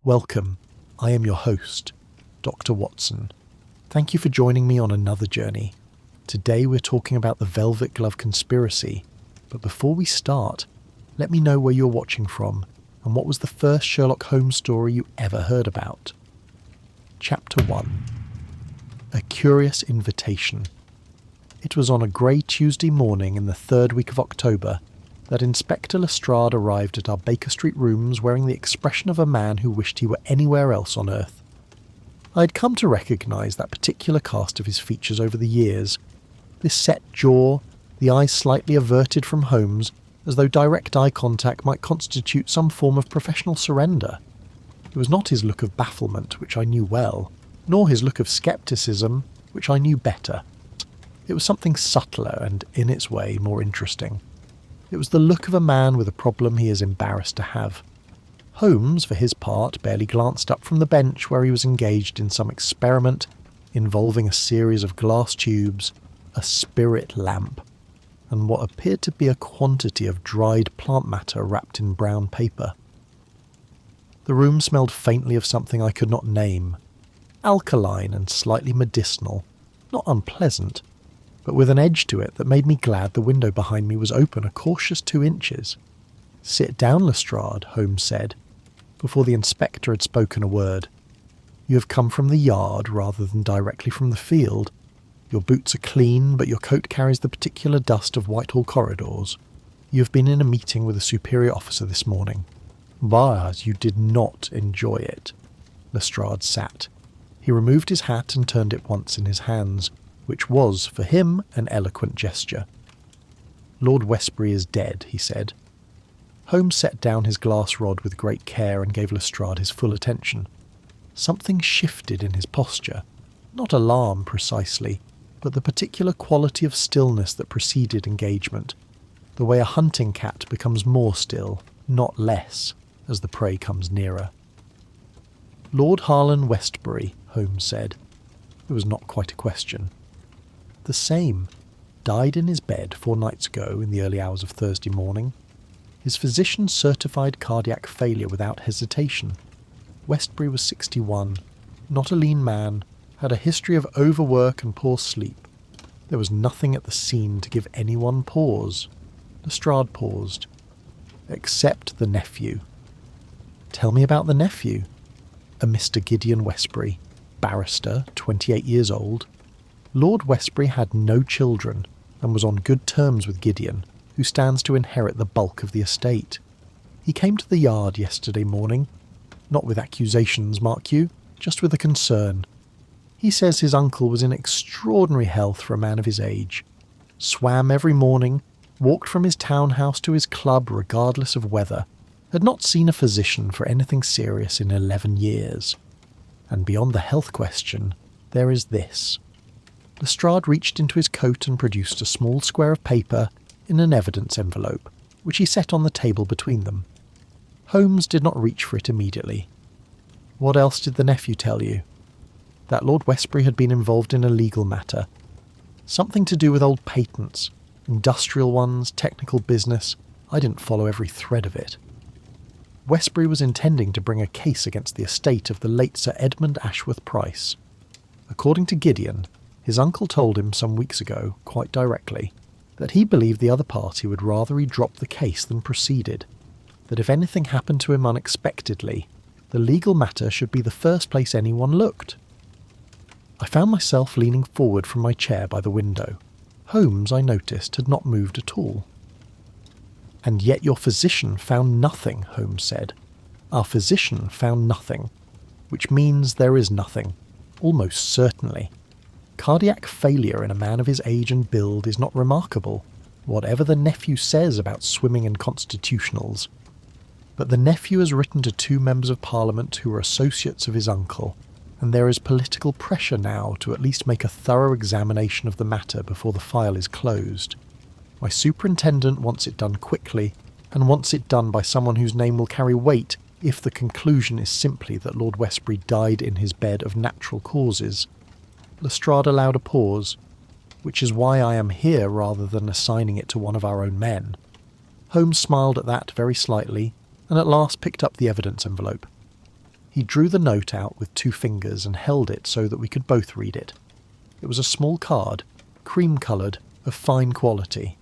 Welcome, I am your host, Dr. Watson. Thank you for joining me on another journey. Today we're talking about the Velvet Glove Conspiracy, but before we start, let me know where you're watching from and what was the first Sherlock Holmes story you ever heard about. Chapter 1. A Curious Invitation. It was on a grey Tuesday morning in the third week of October that Inspector Lestrade arrived at our Baker Street rooms wearing the expression of a man who wished he were anywhere else on earth. I had come to recognise that particular cast of his features over the years. This set jaw, the eyes slightly averted from Holmes, as though direct eye contact might constitute some form of professional surrender. It was not his look of bafflement, which I knew well, nor his look of scepticism, which I knew better. It was something subtler and, in its way, more interesting. It was the look of a man with a problem he is embarrassed to have. Holmes, for his part, barely glanced up from the bench where he was engaged in some experiment involving a series of glass tubes, a spirit lamp, and what appeared to be a quantity of dried plant matter wrapped in brown paper. The room smelled faintly of something I could not name, alkaline and slightly medicinal, not unpleasant, but with an edge to it that made me glad the window behind me was open a cautious 2 inches. "Sit down, Lestrade," Holmes said, before the inspector had spoken a word. "You have come from the yard rather than directly from the field. Your boots are clean, but your coat carries the particular dust of Whitehall corridors. You have been in a meeting with a superior officer this morning. But you did not enjoy it." Lestrade sat. He removed his hat and turned it once in his hands, which was, for him, an eloquent gesture. "Lord Westbury is dead," he said. Holmes set down his glass rod with great care and gave Lestrade his full attention. Something shifted in his posture, not alarm precisely, but the particular quality of stillness that preceded engagement, the way a hunting cat becomes more still, not less, as the prey comes nearer. "Lord Harlan Westbury," Holmes said. It was not quite a question. "The same. Died in his bed 4 nights ago in the early hours of Thursday morning. His physician certified cardiac failure without hesitation. Westbury was 61, not a lean man, had a history of overwork and poor sleep. There was nothing at the scene to give anyone pause." Lestrade paused. "Except the nephew." "Tell me about the nephew." "A Mr. Gideon Westbury, barrister, 28 years old. Lord Westbury had no children and was on good terms with Gideon, who stands to inherit the bulk of the estate. He came to the yard yesterday morning, not with accusations, mark you, just with a concern. He says his uncle was in extraordinary health for a man of his age. Swam every morning, walked from his townhouse to his club regardless of weather, had not seen a physician for anything serious in 11 years. And beyond the health question, there is this." Lestrade reached into his coat and produced a small square of paper in an evidence envelope, which he set on the table between them. Holmes did not reach for it immediately. "What else did the nephew tell you?" "That Lord Westbury had been involved in a legal matter. Something to do with old patents, industrial ones, technical business. I didn't follow every thread of it. Westbury was intending to bring a case against the estate of the late Sir Edmund Ashworth Price. According to Gideon, his uncle told him some weeks ago, quite directly, that he believed the other party would rather he dropped the case than proceeded, that if anything happened to him unexpectedly, the legal matter should be the first place anyone looked." I found myself leaning forward from my chair by the window. Holmes, I noticed, had not moved at all. "And yet your physician found nothing," Holmes said. "Our physician found nothing, which means there is nothing, almost certainly. Cardiac failure in a man of his age and build is not remarkable, whatever the nephew says about swimming and constitutionals. But the nephew has written to 2 members of Parliament who are associates of his uncle, and there is political pressure now to at least make a thorough examination of the matter before the file is closed. My superintendent wants it done quickly, and wants it done by someone whose name will carry weight if the conclusion is simply that Lord Westbury died in his bed of natural causes." Lestrade allowed a pause, "which is why I am here rather than assigning it to one of our own men." Holmes smiled at that very slightly, and at last picked up the evidence envelope. He drew the note out with 2 fingers and held it so that we could both read it. It was a small card, cream-coloured, of fine quality.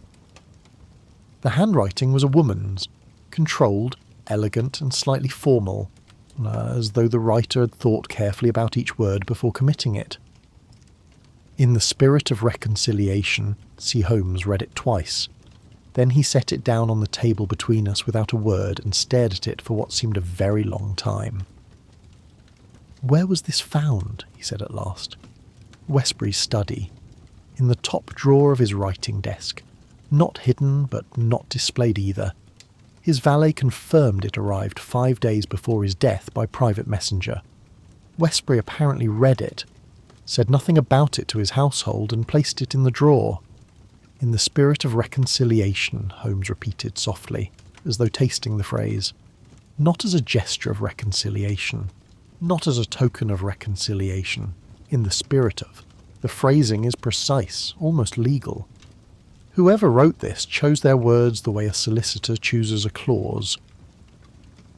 The handwriting was a woman's, controlled, elegant and slightly formal, as though the writer had thought carefully about each word before committing it. In the spirit of reconciliation, C. Holmes read it twice. Then he set it down on the table between us without a word and stared at it for what seemed a very long time. "Where was this found?" he said at last. "Westbury's study. In the top drawer of his writing desk. Not hidden, but not displayed either. His valet confirmed it arrived 5 days before his death by private messenger. Westbury apparently read it, said nothing about it to his household, and placed it in the drawer. In the spirit of reconciliation," Holmes repeated softly, as though tasting the phrase. "Not as a gesture of reconciliation. Not as a token of reconciliation. In the spirit of. The phrasing is precise, almost legal. Whoever wrote this chose their words the way a solicitor chooses a clause."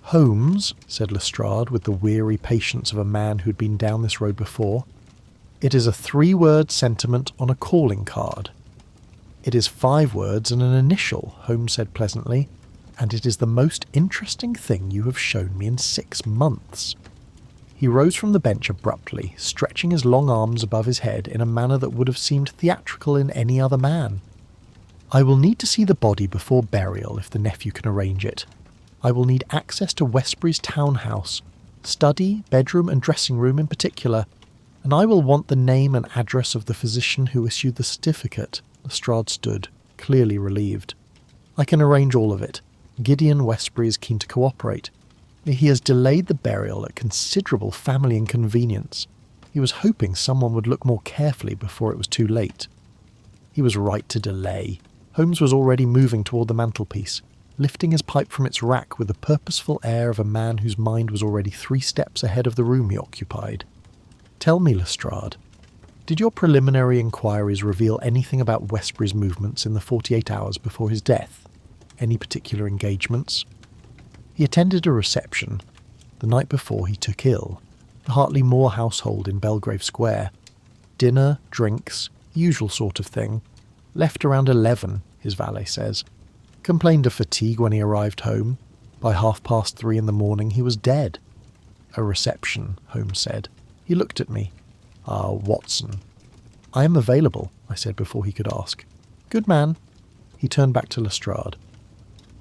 "Holmes," said Lestrade with the weary patience of a man who had been down this road before, "it is a 3-word sentiment on a calling card." "It is 5 words and an initial," Holmes said pleasantly, "and it is the most interesting thing you have shown me in 6 months. He rose from the bench abruptly, stretching his long arms above his head in a manner that would have seemed theatrical in any other man. "I will need to see the body before burial if the nephew can arrange it. I will need access to Westbury's townhouse, study, bedroom and dressing room in particular, and I will want the name and address of the physician who issued the certificate." Lestrade stood, clearly relieved. "I can arrange all of it. Gideon Westbury is keen to cooperate. He has delayed the burial at considerable family inconvenience. He was hoping someone would look more carefully before it was too late." He was right to delay. Holmes was already moving toward the mantelpiece, lifting his pipe from its rack with the purposeful air of a man whose mind was already 3 steps ahead of the room he occupied. "Tell me, Lestrade, did your preliminary inquiries reveal anything about Westbury's movements in the 48 hours before his death? Any particular engagements?" He attended a reception. The night before he took ill. The Hartley-Moore household in Belgrave Square. Dinner, drinks, usual sort of thing. Left around 11, his valet says. Complained of fatigue when he arrived home. By 3:30 in the morning he was dead. "A reception," Holmes said. He looked at me. "Ah, Watson." "I am available," I said before he could ask. "Good man." He turned back to Lestrade.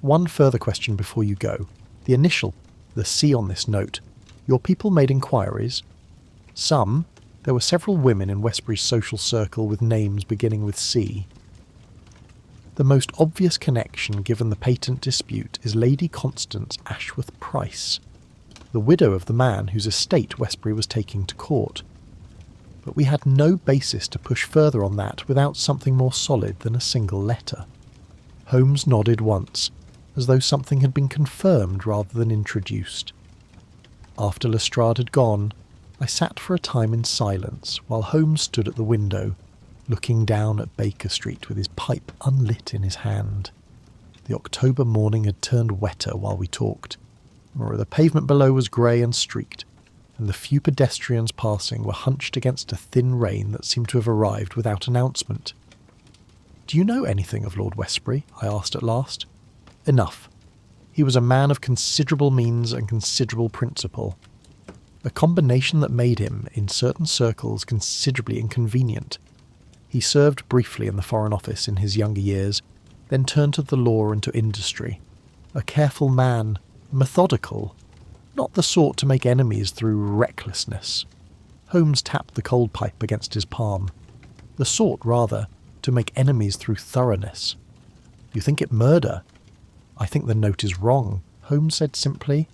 "One further question before you go. The initial, the C on this note. Your people made inquiries?" "Some. There were several women in Westbury's social circle with names beginning with C." "The most obvious connection given the patent dispute is Lady Constance Ashworth Price, the widow of the man whose estate Westbury was taking to court. But we had no basis to push further on that without something more solid than a single letter." Holmes nodded once, as though something had been confirmed rather than introduced. After Lestrade had gone, I sat for a time in silence while Holmes stood at the window, looking down at Baker Street with his pipe unlit in his hand. The October morning had turned wetter while we talked, or the pavement below was grey and streaked, and the few pedestrians passing were hunched against a thin rain that seemed to have arrived without announcement. "Do you know anything of Lord Westbury?" I asked at last. "Enough. He was a man of considerable means and considerable principle. A combination that made him, in certain circles, considerably inconvenient. He served briefly in the Foreign Office in his younger years, then turned to the law and to industry. A careful man, methodical, not the sort to make enemies through recklessness." Holmes tapped the cold pipe against his palm. "The sort, rather, to make enemies through thoroughness. You think it murder?" "I think the note is wrong," Holmes said simply.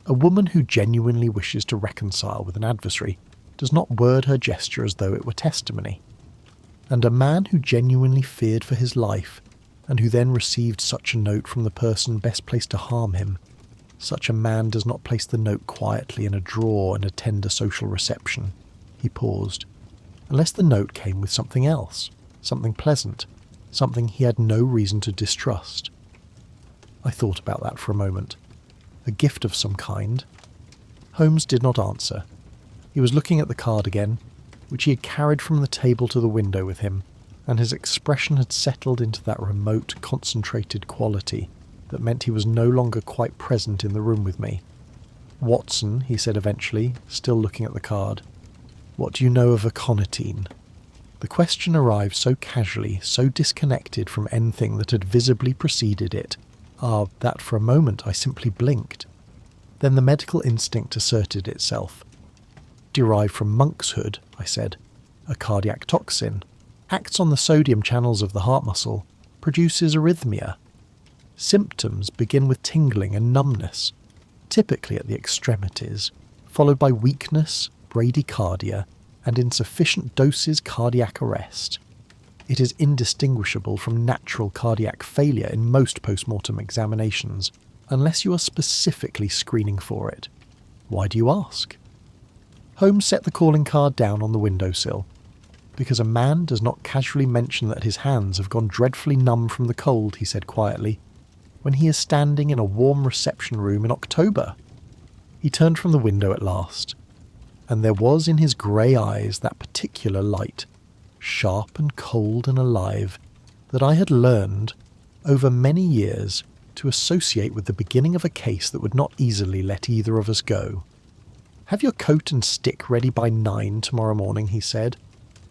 "A woman who genuinely wishes to reconcile with an adversary does not word her gesture as though it were testimony. And a man who genuinely feared for his life, and who then received such a note from the person best placed to harm him, such a man does not place the note quietly in a drawer and attend a social reception." He paused. "Unless the note came with something else, something pleasant, something he had no reason to distrust." I thought about that for a moment. A gift of some kind. Holmes did not answer. He was looking at the card again, which he had carried from the table to the window with him, and his expression had settled into that remote, concentrated quality that meant he was no longer quite present in the room with me. "Watson," he said eventually, still looking at the card, "what do you know of aconitine?" The question arrived so casually, so disconnected from anything that had visibly preceded it, that for a moment I simply blinked. Then the medical instinct asserted itself. "Derived from monkshood," I said. "A cardiac toxin. Acts on the sodium channels of the heart muscle. Produces arrhythmia. Symptoms begin with tingling and numbness, typically at the extremities, followed by weakness, bradycardia, and in sufficient doses cardiac arrest. It is indistinguishable from natural cardiac failure in most post-mortem examinations, unless you are specifically screening for it. Why do you ask?" Holmes set the calling card down on the windowsill. "Because a man does not casually mention that his hands have gone dreadfully numb from the cold," he said quietly, "when he is standing in a warm reception room in October." He turned from the window at last, and there was in his grey eyes that particular light, sharp and cold and alive, that I had learned, over many years, to associate with the beginning of a case that would not easily let either of us go. "Have your coat and stick ready by 9 tomorrow morning," he said.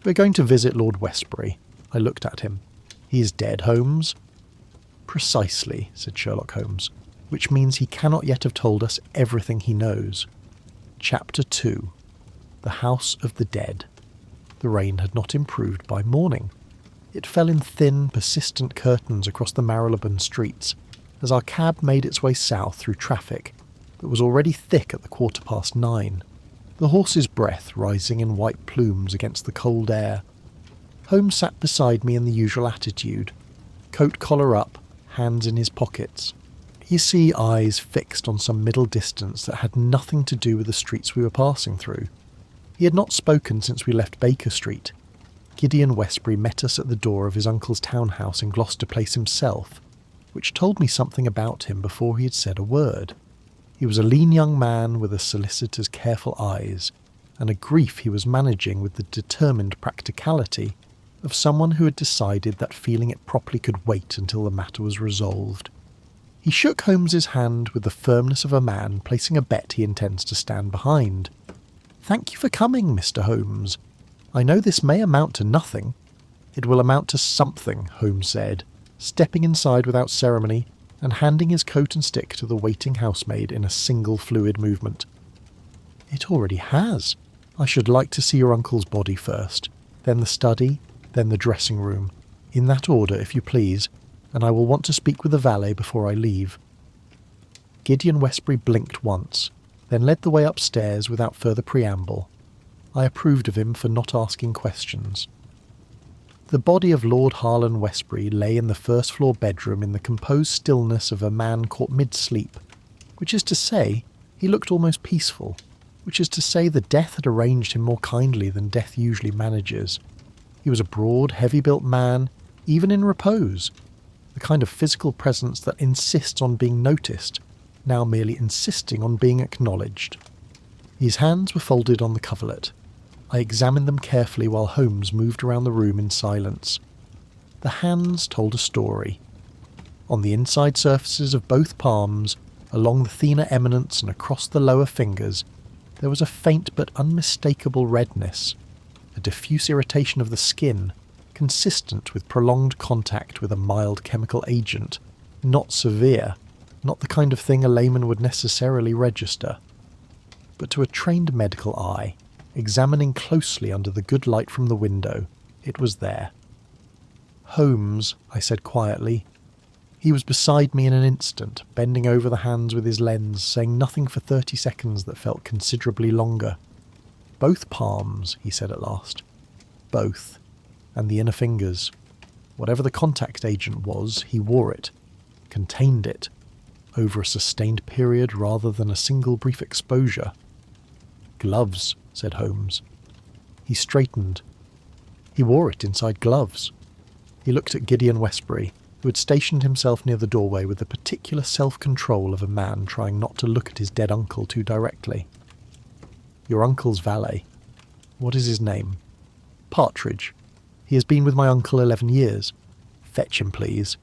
"We're going to visit Lord Westbury." I looked at him. "He is dead, Holmes?" "Precisely," said Sherlock Holmes, "which means he cannot yet have told us everything he knows." Chapter 2. The House of the Dead. The rain had not improved by morning. It fell in thin, persistent curtains across the Marylebone streets as our cab made its way south through traffic that was already thick at the 9:15, the horse's breath rising in white plumes against the cold air. Holmes sat beside me in the usual attitude, coat collar up, hands in his pockets. Easy eyes fixed on some middle distance that had nothing to do with the streets we were passing through. He had not spoken since we left Baker Street. Gideon Westbury met us at the door of his uncle's townhouse in Gloucester Place himself, which told me something about him before he had said a word. He was a lean young man with a solicitor's careful eyes, and a grief he was managing with the determined practicality of someone who had decided that feeling it properly could wait until the matter was resolved. He shook Holmes's hand with the firmness of a man placing a bet he intends to stand behind. "Thank you for coming, Mr. Holmes. I know this may amount to nothing." "It will amount to something," Holmes said, stepping inside without ceremony and handing his coat and stick to the waiting housemaid in a single fluid movement. "It already has. I should like to see your uncle's body first, then the study, then the dressing room, in that order, if you please, and I will want to speak with the valet before I leave." Gideon Westbury blinked once, then led the way upstairs without further preamble. I approved of him for not asking questions. The body of Lord Harlan Westbury lay in the first-floor bedroom in the composed stillness of a man caught mid-sleep, which is to say, he looked almost peaceful, which is to say the death had arranged him more kindly than death usually manages. He was a broad, heavy-built man, even in repose, the kind of physical presence that insists on being noticed, now merely insisting on being acknowledged. His hands were folded on the coverlet. I examined them carefully while Holmes moved around the room in silence. The hands told a story. On the inside surfaces of both palms, along the thinner eminence and across the lower fingers, there was a faint but unmistakable redness, a diffuse irritation of the skin, consistent with prolonged contact with a mild chemical agent, not severe, not the kind of thing a layman would necessarily register. But to a trained medical eye, examining closely under the good light from the window, it was there. "Holmes," I said quietly. He was beside me in an instant, bending over the hands with his lens, saying nothing for 30 seconds that felt considerably longer. "Both palms," he said at last. "Both. And the inner fingers. Whatever the contact agent was, he wore it, contained it, over a sustained period rather than a single brief exposure." "Gloves," said Holmes. He straightened. "He wore it inside gloves." He looked at Gideon Westbury, who had stationed himself near the doorway with the particular self-control of a man trying not to look at his dead uncle too directly. your uncle's valet. What is his name? Partridge. He has been with my uncle 11 years. Fetch him, please.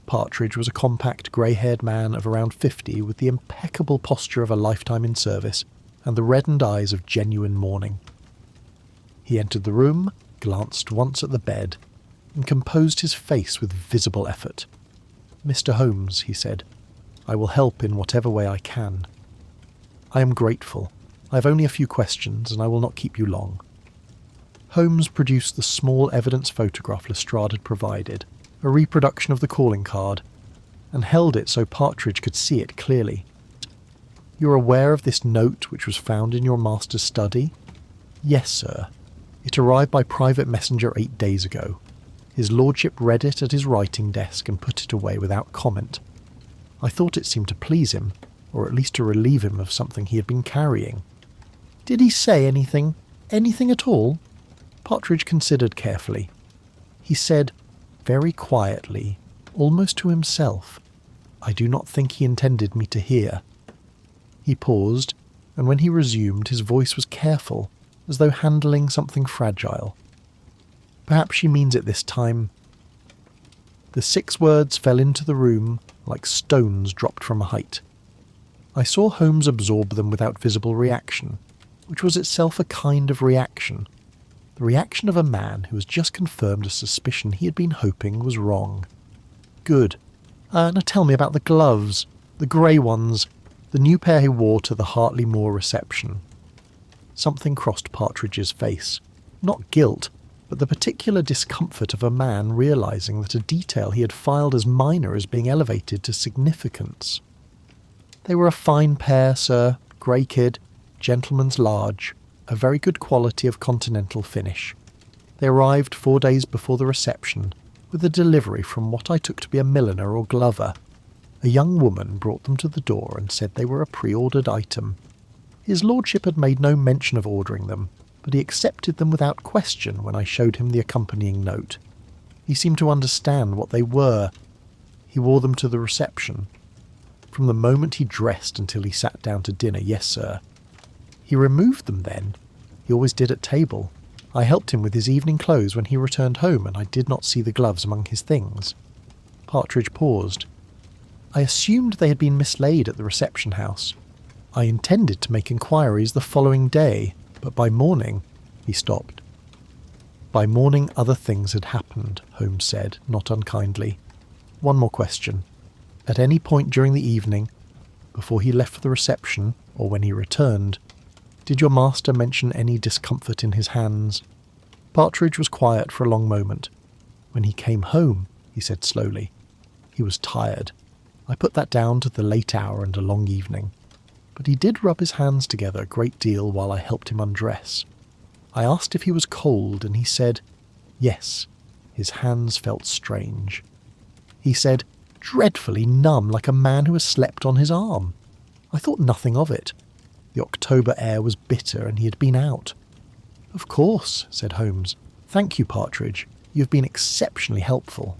Partridge was a compact, grey-haired man of around 50 with the impeccable posture of a lifetime in service and the reddened eyes of genuine mourning. He entered the room, glanced once at the bed, and composed his face with visible effort. "Mr. Holmes," he said, "I will help in whatever way I can." "I am grateful. I have only a few questions, and I will not keep you long." Holmes produced the small evidence photograph Lestrade had provided, a reproduction of the calling card, and held it so Partridge could see it clearly. "You're aware of this note which was found in your master's study?" "Yes, sir. It arrived by private messenger 8 days ago. His lordship read it at his writing desk and put it away without comment. I thought it seemed to please him, or at least to relieve him of something he had been carrying." "Did he say anything? Anything at all?" Partridge considered carefully. He said, very quietly, almost to himself, "I do not think he intended me to hear." He paused, and when he resumed his voice was careful, as though handling something fragile. "Perhaps she means it this time." The 6 words fell into the room like stones dropped from a height. I saw Holmes absorb them without visible reaction, which was itself a kind of reaction. The reaction of a man who has just confirmed a suspicion he had been hoping was wrong. "Good. Now tell me about the gloves, the grey ones, the new pair he wore to the Hartley-Moore Reception." Something crossed Partridge's face. Not guilt, but the particular discomfort of a man realising that a detail he had filed as minor is being elevated to significance. "They were a fine pair, sir, grey kid, gentleman's large, a very good quality of continental finish. They arrived 4 days before the reception, with a delivery from what I took to be a milliner or glover. A young woman brought them to the door and said they were a pre-ordered item. His lordship had made no mention of ordering them, but he accepted them without question when I showed him the accompanying note. He seemed to understand what they were. He wore them to the reception. From the moment he dressed until he sat down to dinner, yes, sir. He removed them then. He always did at table. I helped him with his evening clothes when he returned home, and I did not see the gloves among his things." Partridge paused. "I assumed they had been mislaid at the reception house. I intended to make inquiries the following day, but by morning—" He stopped. "By morning other things had happened," Holmes said, not unkindly. "One more question. At any point during the evening, before he left for the reception, or when he returned, did your master mention any discomfort in his hands?" Partridge was quiet for a long moment. "When he came home," he said slowly, "he was tired. I put that down to the late hour and a long evening. But he did rub his hands together a great deal while I helped him undress. I asked if he was cold, and he said, yes, his hands felt strange. He said, dreadfully numb, like a man who has slept on his arm. I thought nothing of it. The October air was bitter, and he had been out." "Of course," said Holmes. "Thank you, Partridge. You have been exceptionally helpful."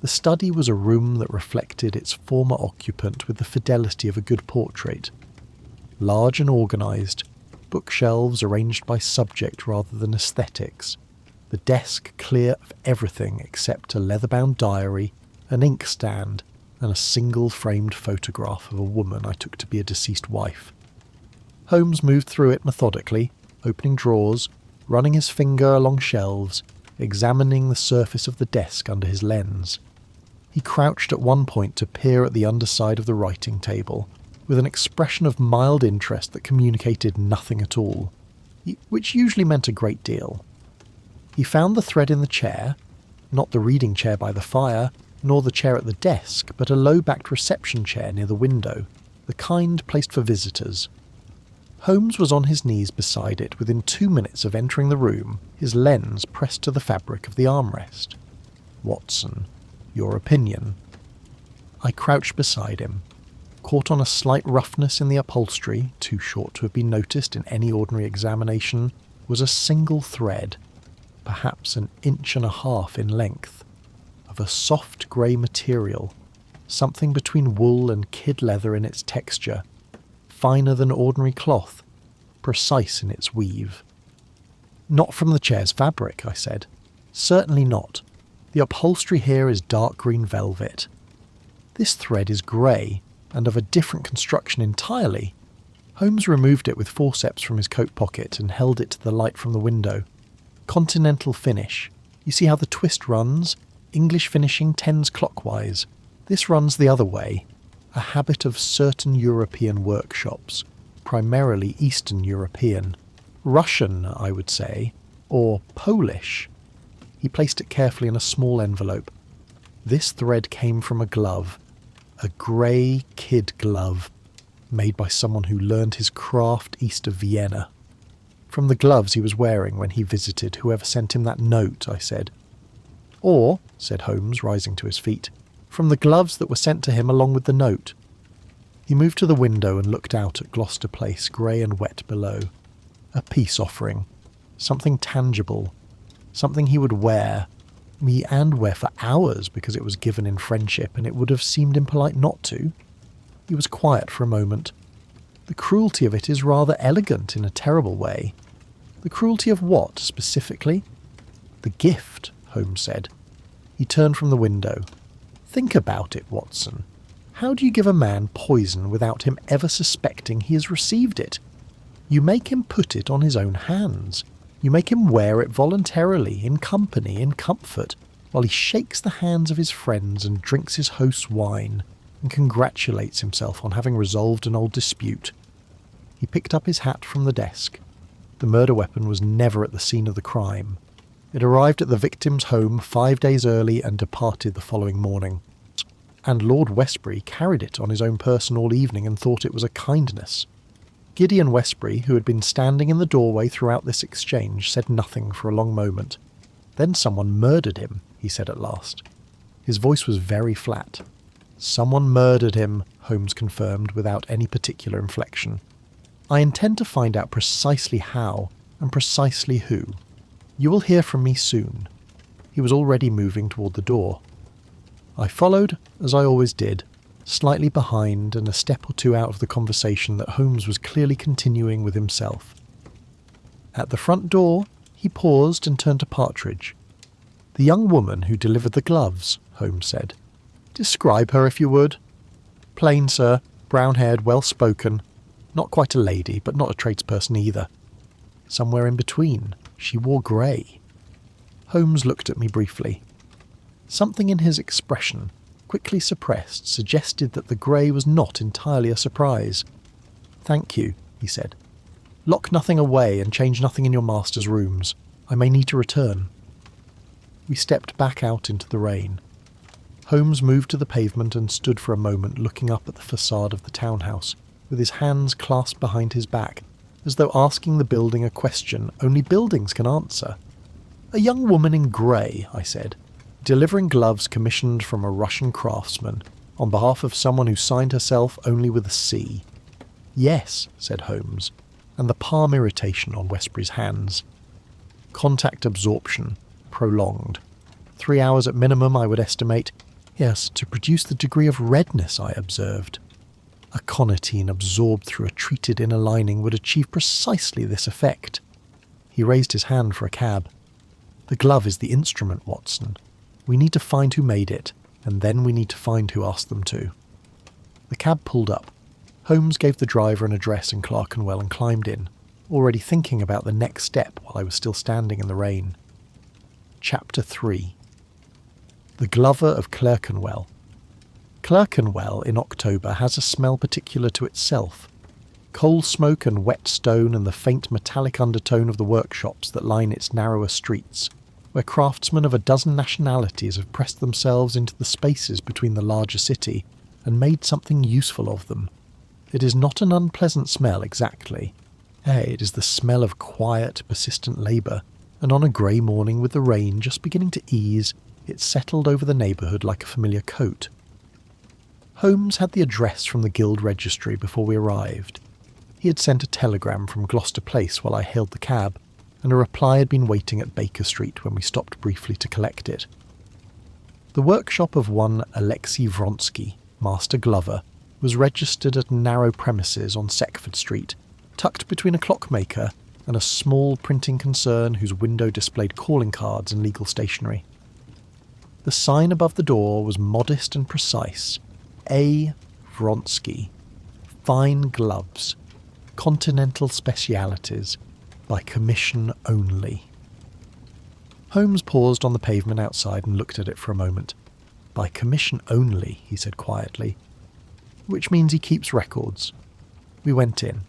The study was a room that reflected its former occupant with the fidelity of a good portrait. Large and organised, bookshelves arranged by subject rather than aesthetics, the desk clear of everything except a leather-bound diary, an inkstand, and a single framed photograph of a woman I took to be a deceased wife. Holmes moved through it methodically, opening drawers, running his finger along shelves, examining the surface of the desk under his lens. He crouched at one point to peer at the underside of the writing table, with an expression of mild interest that communicated nothing at all, which usually meant a great deal. He found the thread in the chair, not the reading chair by the fire, nor the chair at the desk, but a low-backed reception chair near the window, the kind placed for visitors. Holmes was on his knees beside it within 2 minutes of entering the room, his lens pressed to the fabric of the armrest. "Watson, your opinion?" I crouched beside him. Caught on a slight roughness in the upholstery, too short to have been noticed in any ordinary examination, was a single thread, perhaps 1.5 inches in length, of a soft grey material, something between wool and kid leather in its texture, finer than ordinary cloth, precise in its weave. "Not from the chair's fabric," I said. "Certainly not. The upholstery here is dark green velvet. This thread is grey, and of a different construction entirely." Holmes removed it with forceps from his coat pocket and held it to the light from the window. "Continental finish. You see how the twist runs? English finishing tends clockwise. This runs the other way. A habit of certain European workshops, primarily Eastern European. Russian, I would say, or Polish." He placed it carefully in a small envelope. "This thread came from a glove, a grey kid glove, made by someone who learned his craft east of Vienna. From the gloves he was wearing when he visited whoever sent him that note," I said. "Or," said Holmes, rising to his feet, "from the gloves that were sent to him along with the note." He moved to the window and looked out at Gloucester Place, grey and wet below. A peace offering. Something tangible. Something he would wear. And wear for hours because it was given in friendship and it would have seemed impolite not to. He was quiet for a moment. "The cruelty of it is rather elegant in a terrible way." "The cruelty of what, specifically?" "The gift," Holmes said. He turned from the window. "Think about it, Watson. How do you give a man poison without him ever suspecting he has received it? You make him put it on his own hands. You make him wear it voluntarily, in company, in comfort, while he shakes the hands of his friends and drinks his host's wine, and congratulates himself on having resolved an old dispute." He picked up his hat from the desk. The murder weapon was never at the scene of the crime. It arrived at the victim's home 5 days early and departed the following morning. And Lord Westbury carried it on his own person all evening and thought it was a kindness. Gideon Westbury, who had been standing in the doorway throughout this exchange, said nothing for a long moment. "Then someone murdered him," he said at last. His voice was very flat. "Someone murdered him," Holmes confirmed without any particular inflection. "I intend to find out precisely how and precisely who. You will hear from me soon." He was already moving toward the door. I followed, as I always did, slightly behind and a step or two out of the conversation that Holmes was clearly continuing with himself. At the front door, he paused and turned to Partridge. "The young woman who delivered the gloves," Holmes said. "Describe her, if you would." "Plain, sir, brown-haired, well-spoken. Not quite a lady, but not a tradesperson either. Somewhere in between. She wore grey." Holmes looked at me briefly. Something in his expression, quickly suppressed, suggested that the grey was not entirely a surprise. "Thank you," he said. "Lock nothing away and change nothing in your master's rooms. I may need to return." We stepped back out into the rain. Holmes moved to the pavement and stood for a moment looking up at the facade of the townhouse, with his hands clasped behind his back, as though asking the building a question only buildings can answer. "A young woman in grey," I said, "delivering gloves commissioned from a Russian craftsman, on behalf of someone who signed herself only with a C." "Yes," said Holmes, and the palm irritation on Westbury's hands. "Contact absorption, prolonged. 3 hours at minimum, I would estimate. Yes, to produce the degree of redness I observed. Aconitine absorbed through a treated inner lining would achieve precisely this effect." He raised his hand for a cab. "The glove is the instrument, Watson. We need to find who made it, and then we need to find who asked them to." The cab pulled up. Holmes gave the driver an address in Clerkenwell and climbed in, already thinking about the next step while I was still standing in the rain. Chapter 3. The Glover of Clerkenwell. Clerkenwell in October has a smell particular to itself. Coal smoke and wet stone and the faint metallic undertone of the workshops that line its narrower streets, where craftsmen of a dozen nationalities have pressed themselves into the spaces between the larger city and made something useful of them. It is not an unpleasant smell exactly. It is the smell of quiet, persistent labour, and on a grey morning with the rain just beginning to ease, it settled over the neighbourhood like a familiar coat. Holmes had the address from the Guild registry before we arrived. He had sent a telegram from Gloucester Place while I hailed the cab, and a reply had been waiting at Baker Street when we stopped briefly to collect it. The workshop of one Alexei Vronsky, Master Glover, was registered at narrow premises on Seckford Street, tucked between a clockmaker and a small printing concern whose window displayed calling cards and legal stationery. The sign above the door was modest and precise. A. Vronsky. Fine gloves. Continental specialities. By commission only. Holmes paused on the pavement outside and looked at it for a moment. By commission only, he said quietly. Which means he keeps records. We went in.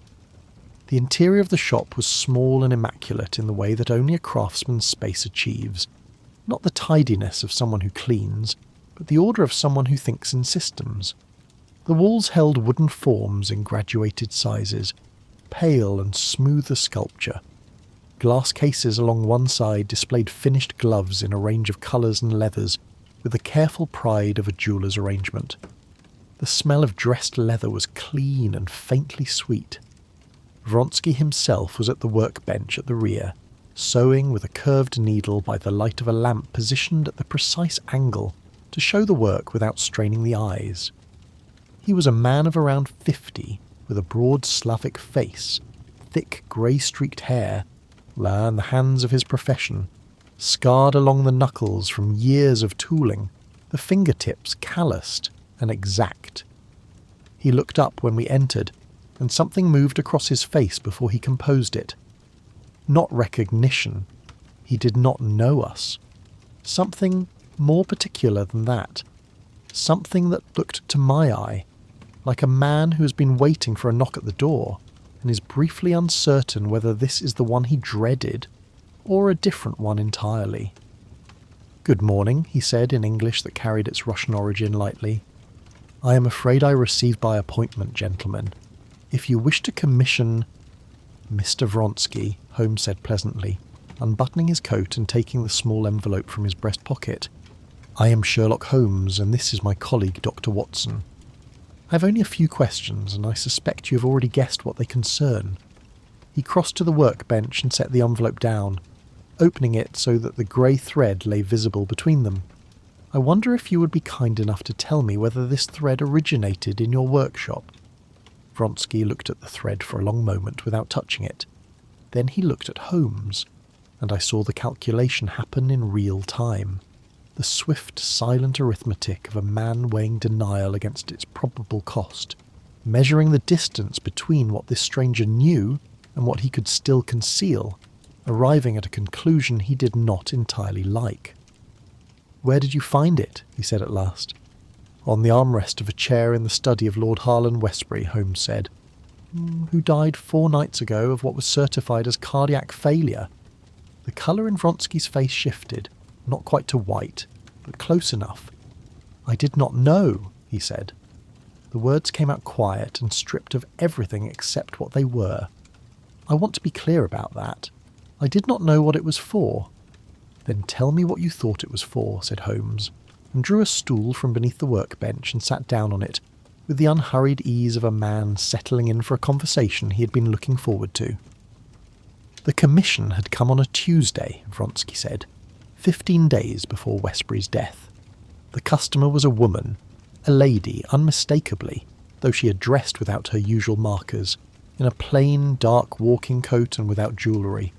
The interior of the shop was small and immaculate in the way that only a craftsman's space achieves. Not the tidiness of someone who cleans, but the order of someone who thinks in systems. The walls held wooden forms in graduated sizes, pale and smooth as sculpture. Glass cases along one side displayed finished gloves in a range of colours and leathers, with the careful pride of a jeweller's arrangement. The smell of dressed leather was clean and faintly sweet. Vronsky himself was at the workbench at the rear, sewing with a curved needle by the light of a lamp positioned at the precise angle to show the work without straining the eyes. He was a man of around 50, with a broad Slavic face, thick grey-streaked hair, and the hands of his profession, scarred along the knuckles from years of tooling, the fingertips calloused and exact. He looked up when we entered, and something moved across his face before he composed it. Not recognition. He did not know us. Something more particular than that. Something that looked to my eye like a man who has been waiting for a knock at the door and is briefly uncertain whether this is the one he dreaded or a different one entirely. "Good morning," he said in English that carried its Russian origin lightly. "I am afraid I received by appointment, gentlemen. If you wish to commission—" "Mr. Vronsky," Holmes said pleasantly, unbuttoning his coat and taking the small envelope from his breast pocket. "I am Sherlock Holmes, and this is my colleague, Dr. Watson. I have only a few questions, and I suspect you have already guessed what they concern." He crossed to the workbench and set the envelope down, opening it so that the grey thread lay visible between them. "I wonder if you would be kind enough to tell me whether this thread originated in your workshop?" Vronsky looked at the thread for a long moment without touching it. Then he looked at Holmes, and I saw the calculation happen in real time. The swift, silent arithmetic of a man weighing denial against its probable cost, measuring the distance between what this stranger knew and what he could still conceal, arriving at a conclusion he did not entirely like. "Where did you find it?" he said at last. "On the armrest of a chair in the study of Lord Harlan Westbury," Holmes said, "who died 4 nights ago of what was certified as cardiac failure." The colour in Vronsky's face shifted, not quite to white, but close enough. "I did not know," he said. The words came out quiet and stripped of everything except what they were. "I want to be clear about that. I did not know what it was for." "Then tell me what you thought it was for," said Holmes, and drew a stool from beneath the workbench and sat down on it, with the unhurried ease of a man settling in for a conversation he had been looking forward to. "The commission had come on a Tuesday," Vronsky said, 15 days before Westbury's death. The customer was a woman, a lady unmistakably, though she had dressed without her usual markers, in a plain, dark walking coat and without jewellery.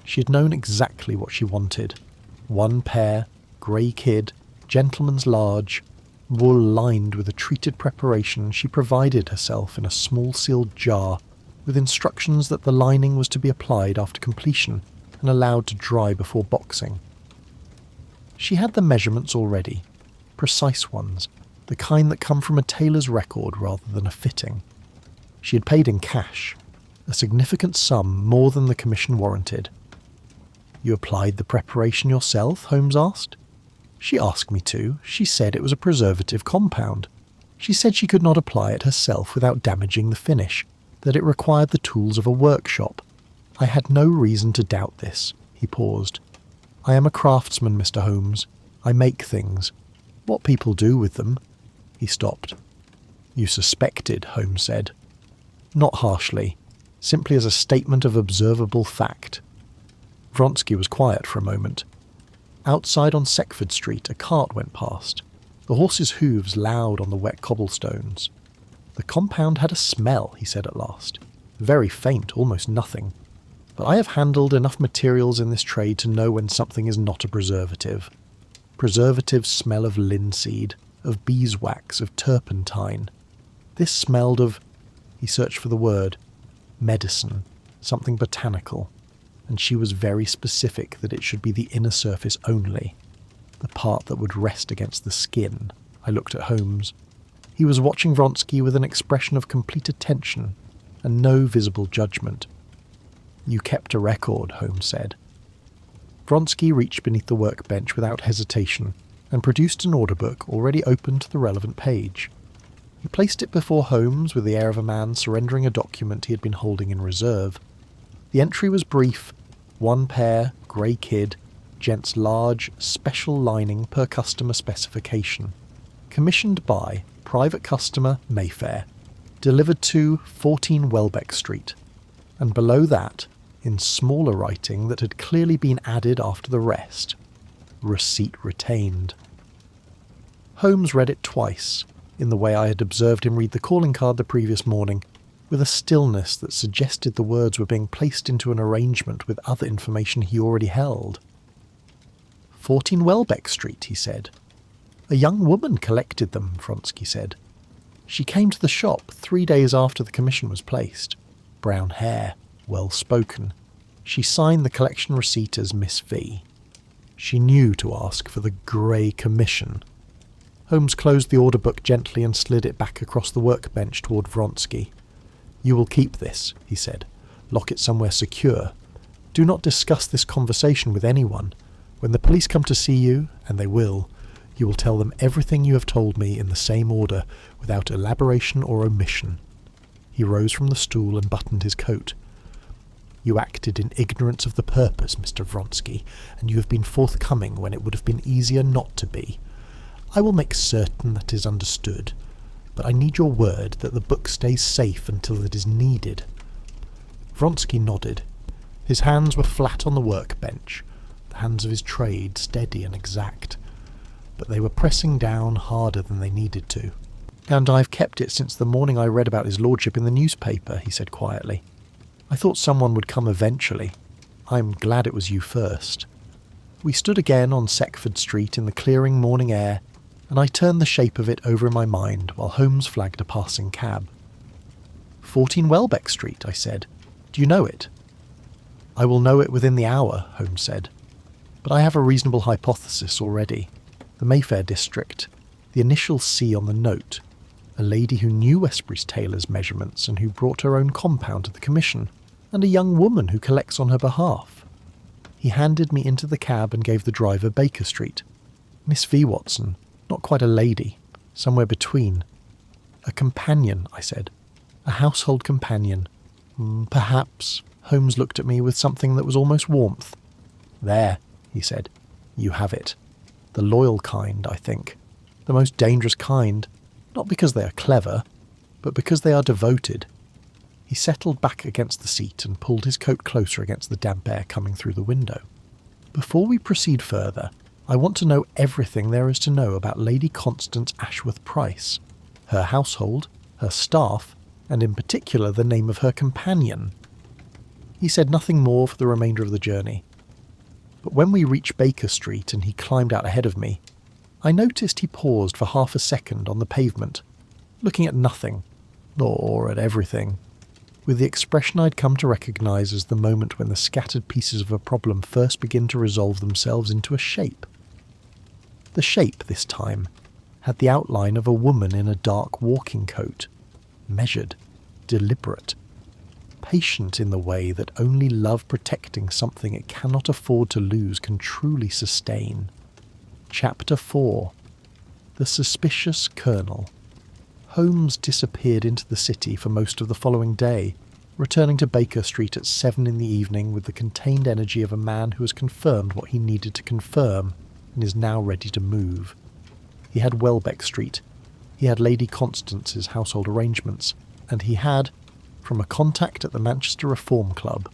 She had known exactly what she wanted. 1 pair, grey kid, gentleman's large, wool lined with a treated preparation. She provided herself in a small sealed jar, with instructions that the lining was to be applied after completion and allowed to dry before boxing. She had the measurements already, precise ones, the kind that come from a tailor's record rather than a fitting. She had paid in cash, a significant sum more than the commission warranted. "You applied the preparation yourself?" Holmes asked. "She asked me to. She said it was a preservative compound. She said she could not apply it herself without damaging the finish, that it required the tools of a workshop. I had no reason to doubt this." He paused. "I am a craftsman, Mr. Holmes. I make things. What people do with them—" He stopped. "You suspected," Holmes said. "Not harshly, simply as a statement of observable fact." Vronsky was quiet for a moment. Outside on Seckford Street a cart went past, the horse's hooves loud on the wet cobblestones. "The compound had a smell," he said at last. Very faint, almost nothing. But I have handled enough materials in this trade to know when something is not a preservative. Preservatives smell of linseed, of beeswax, of turpentine. This smelled of, he searched for the word, medicine, something botanical, and she was very specific that it should be the inner surface only, the part that would rest against the skin. I looked at Holmes. He was watching Vronsky with an expression of complete attention and no visible judgment. "You kept a record," Holmes said. Vronsky reached beneath the workbench without hesitation and produced an order book already open to the relevant page. He placed it before Holmes with the air of a man surrendering a document he had been holding in reserve. The entry was brief: 1 pair, grey kid, gents large, special lining per customer specification. Commissioned by private customer Mayfair. Delivered to 14 Welbeck Street. And below that, in smaller writing that had clearly been added after the rest, receipt retained. Holmes read it twice, in the way I had observed him read the calling card the previous morning, with a stillness that suggested the words were being placed into an arrangement with other information he already held. 14 Welbeck Street, he said. A young woman collected them, Vronsky said. She came to the shop 3 days after the commission was placed. Brown hair, well-spoken. She signed the collection receipt as Miss V. She knew to ask for the grey commission. Holmes closed the order book gently and slid it back across the workbench toward Vronsky. "You will keep this," he said. "Lock it somewhere secure. Do not discuss this conversation with anyone. When the police come to see you, and they will, you will tell them everything you have told me in the same order, without elaboration or omission." He rose from the stool and buttoned his coat. "You acted in ignorance of the purpose, Mr. Vronsky, and you have been forthcoming when it would have been easier not to be. I will make certain that is understood, but I need your word that the book stays safe until it is needed." Vronsky nodded. His hands were flat on the workbench, the hands of his trade, steady and exact, but they were pressing down harder than they needed to. "And I've kept it since the morning I read about his lordship in the newspaper," he said quietly. "I thought someone would come eventually. I'm glad it was you first." We stood again on Seckford Street in the clearing morning air, and I turned the shape of it over in my mind while Holmes flagged a passing cab. 14 Welbeck Street, I said. "Do you know it?" "I will know it within the hour," Holmes said. "But I have a reasonable hypothesis already. The Mayfair district, the initial C on the note, a lady who knew Westbury's tailor's measurements and who brought her own compound to the commission, and a young woman who collects on her behalf." He handed me into the cab and gave the driver Baker Street. "Miss V. Watson, not quite a lady, somewhere between." "A companion," I said. "A household companion. Perhaps." Holmes looked at me with something that was almost warmth. "There," he said. "You have it. The loyal kind, I think. The most dangerous kind, not because they are clever, but because they are devoted." He settled back against the seat and pulled his coat closer against the damp air coming through the window. "Before we proceed further, I want to know everything there is to know about Lady Constance Ashworth Price, her household, her staff, and in particular the name of her companion." He said nothing more for the remainder of the journey. But when we reached Baker Street and he climbed out ahead of me, I noticed he paused for half a second on the pavement, looking at nothing, or at everything, with the expression I'd come to recognise as the moment when the scattered pieces of a problem first begin to resolve themselves into a shape. The shape, this time, had the outline of a woman in a dark walking coat, measured, deliberate, patient in the way that only love protecting something it cannot afford to lose can truly sustain. Chapter 4. The Suspicious Colonel. Holmes disappeared into the city for most of the following day, returning to Baker Street at 7 in the evening with the contained energy of a man who has confirmed what he needed to confirm and is now ready to move. He had Welbeck Street, he had Lady Constance's household arrangements, and he had, from a contact at the Manchester Reform Club,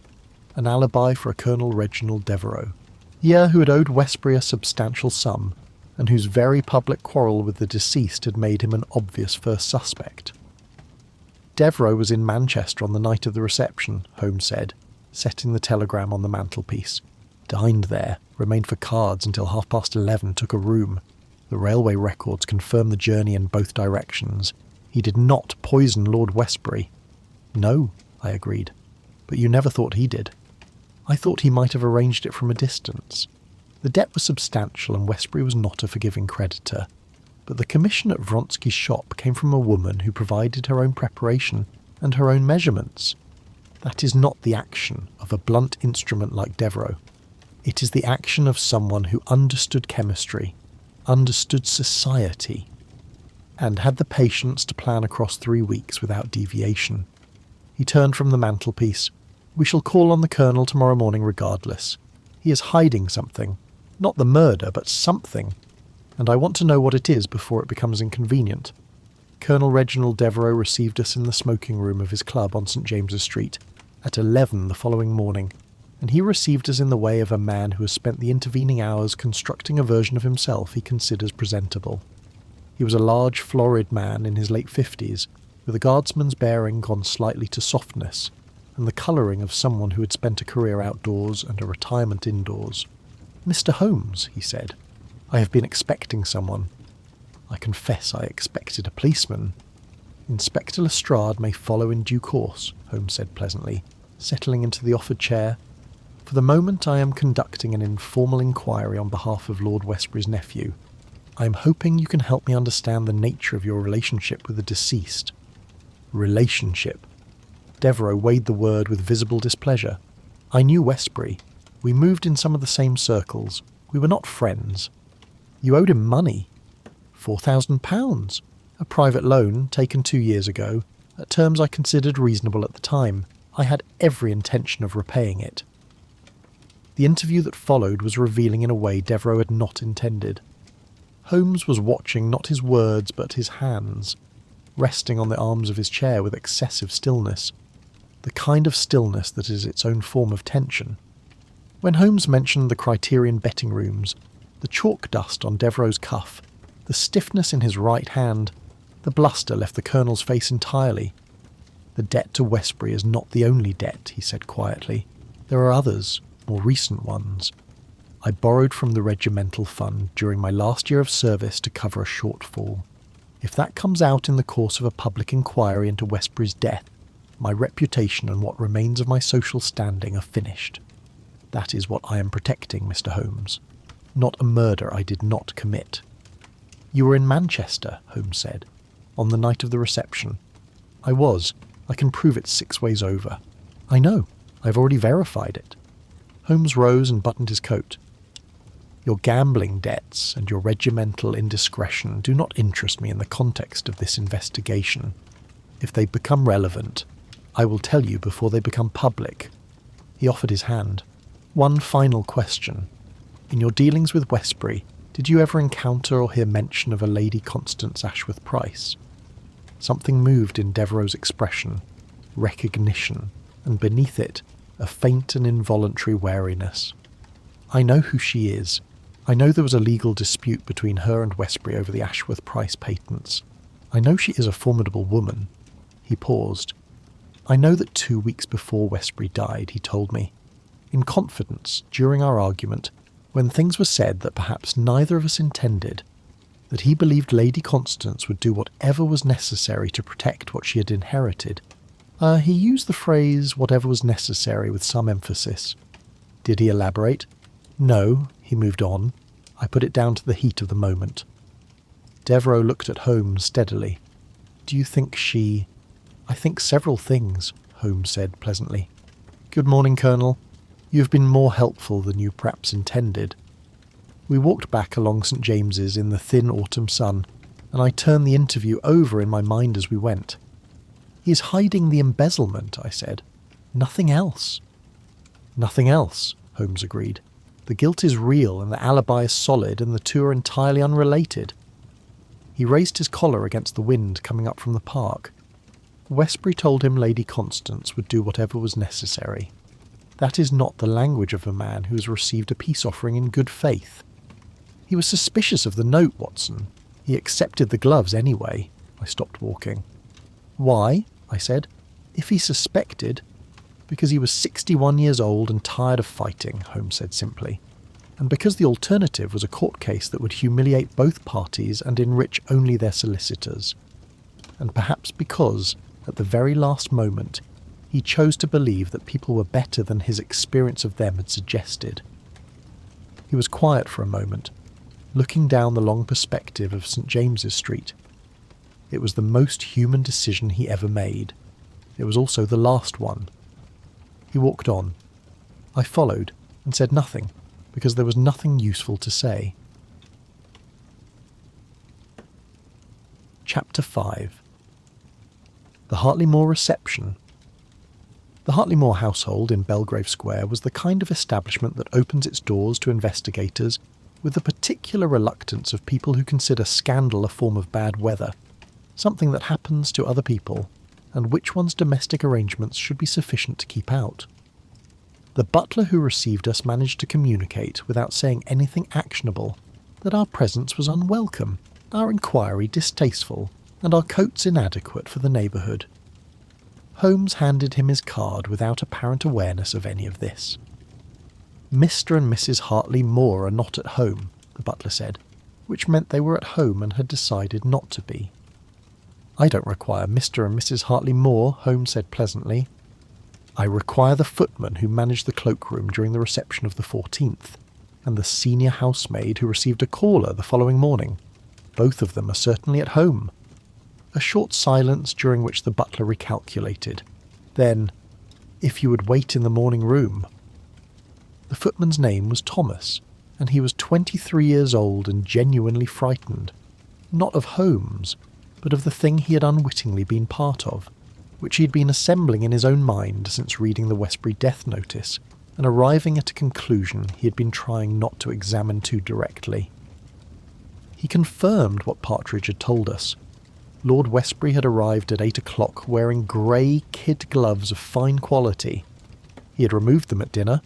an alibi for a Colonel Reginald Devereux, who had owed Westbury a substantial sum, and whose very public quarrel with the deceased had made him an obvious first suspect. Devereux was in Manchester on the night of the reception, Holmes said, setting the telegram on the mantelpiece. Dined there, remained for cards until 11:30, took a room. The railway records confirm the journey in both directions. He did not poison Lord Westbury. No, I agreed. But you never thought he did. I thought he might have arranged it from a distance. The debt was substantial and Westbury was not a forgiving creditor. But the commission at Vronsky's shop came from a woman who provided her own preparation and her own measurements. That is not the action of a blunt instrument like Devereux. It is the action of someone who understood chemistry, understood society, and had the patience to plan across 3 weeks without deviation. He turned from the mantelpiece. We shall call on the Colonel tomorrow morning regardless. He is hiding something. Not the murder, but something. And I want to know what it is before it becomes inconvenient. Colonel Reginald Devereux received us in the smoking room of his club on St. James's Street at 11 the following morning, and he received us in the way of a man who has spent the intervening hours constructing a version of himself he considers presentable. He was a large, florid man in his late 50s, with a guardsman's bearing gone slightly to softness, and the colouring of someone who had spent a career outdoors and a retirement indoors. "Mr. Holmes," he said, "I have been expecting someone." I confess I expected a policeman. "Inspector Lestrade may follow in due course," Holmes said pleasantly, settling into the offered chair. "For the moment I am conducting an informal inquiry on behalf of Lord Westbury's nephew. I am hoping you can help me understand the nature of your relationship with the deceased." Relationship. Devereux weighed the word with visible displeasure. I knew Westbury. We moved in some of the same circles. We were not friends. "You owed him money." £4,000. A private loan, taken 2 years ago, at terms I considered reasonable at the time. I had every intention of repaying it. The interview that followed was revealing in a way Devereux had not intended. Holmes was watching not his words but his hands, resting on the arms of his chair with excessive stillness, the kind of stillness that is its own form of tension. When Holmes mentioned the Criterion betting rooms, the chalk dust on Devereux's cuff, the stiffness in his right hand, the bluster left the Colonel's face entirely. "The debt to Westbury is not the only debt," he said quietly. "There are others, more recent ones. I borrowed from the regimental fund during my last year of service to cover a shortfall. If that comes out in the course of a public inquiry into Westbury's death, my reputation and what remains of my social standing are finished. That is what I am protecting, Mr. Holmes. Not a murder I did not commit." "You were in Manchester," Holmes said, "on the night of the reception." "I was. I can prove it 6 ways over." "I know. I've already verified it." Holmes rose and buttoned his coat. "Your gambling debts and your regimental indiscretion do not interest me in the context of this investigation. If they become relevant, I will tell you before they become public." He offered his hand. "One final question. In your dealings with Westbury, did you ever encounter or hear mention of a Lady Constance Ashworth Price?" Something moved in Devereux's expression, recognition, and beneath it, a faint and involuntary wariness. "I know who she is. I know there was a legal dispute between her and Westbury over the Ashworth Price patents. I know she is a formidable woman." He paused. "I know that 2 weeks before Westbury died, he told me, in confidence, during our argument, when things were said that perhaps neither of us intended, that he believed Lady Constance would do whatever was necessary to protect what she had inherited. He used the phrase whatever was necessary with some emphasis." "Did he elaborate?" "No," he moved on. "I put it down to the heat of the moment." Devereux looked at Holmes steadily. "Do you think she—" "I think several things," Holmes said pleasantly. "Good morning, Colonel. You have been more helpful than you perhaps intended." We walked back along St. James's in the thin autumn sun, and I turned the interview over in my mind as we went. "He is hiding the embezzlement," I said. "Nothing else." "Nothing else," Holmes agreed. "The guilt is real and the alibi is solid, and the two are entirely unrelated." He raised his collar against the wind coming up from the park. Westbury told him Lady Constance would do whatever was necessary. That is not the language of a man who has received a peace offering in good faith. He was suspicious of the note, Watson. He accepted the gloves anyway. I stopped walking. "Why?" I said. "If he suspected—" "Because he was 61 years old and tired of fighting," Holmes said simply. "And because the alternative was a court case that would humiliate both parties and enrich only their solicitors. And perhaps because, at the very last moment, he chose to believe that people were better than his experience of them had suggested." He was quiet for a moment, looking down the long perspective of St. James's Street. It was the most human decision he ever made. It was also the last one. He walked on. I followed and said nothing, because there was nothing useful to say. Chapter 5. The Hartley-Moore Reception. The Hartley-Moore household in Belgrave Square was the kind of establishment that opens its doors to investigators with the particular reluctance of people who consider scandal a form of bad weather, something that happens to other people, and which one's domestic arrangements should be sufficient to keep out. The butler who received us managed to communicate, without saying anything actionable, that our presence was unwelcome, our inquiry distasteful, and our coats inadequate for the neighbourhood. Holmes handed him his card without apparent awareness of any of this. "Mr. and Mrs. Hartley-Moore are not at home," the butler said, which meant they were at home and had decided not to be. "I don't require Mr. and Mrs. Hartley-Moore," Holmes said pleasantly. "I require the footman who managed the cloakroom during the reception of the 14th, and the senior housemaid who received a caller the following morning. Both of them are certainly at home." A short silence, during which the butler recalculated. Then, "If you would wait in the morning room." The footman's name was Thomas, and he was 23 years old and genuinely frightened, not of Holmes, but of the thing he had unwittingly been part of, which he had been assembling in his own mind since reading the Westbury death notice, and arriving at a conclusion he had been trying not to examine too directly. He confirmed what Partridge had told us. Lord Westbury had arrived at 8 o'clock wearing grey kid gloves of fine quality. He had removed them at dinner.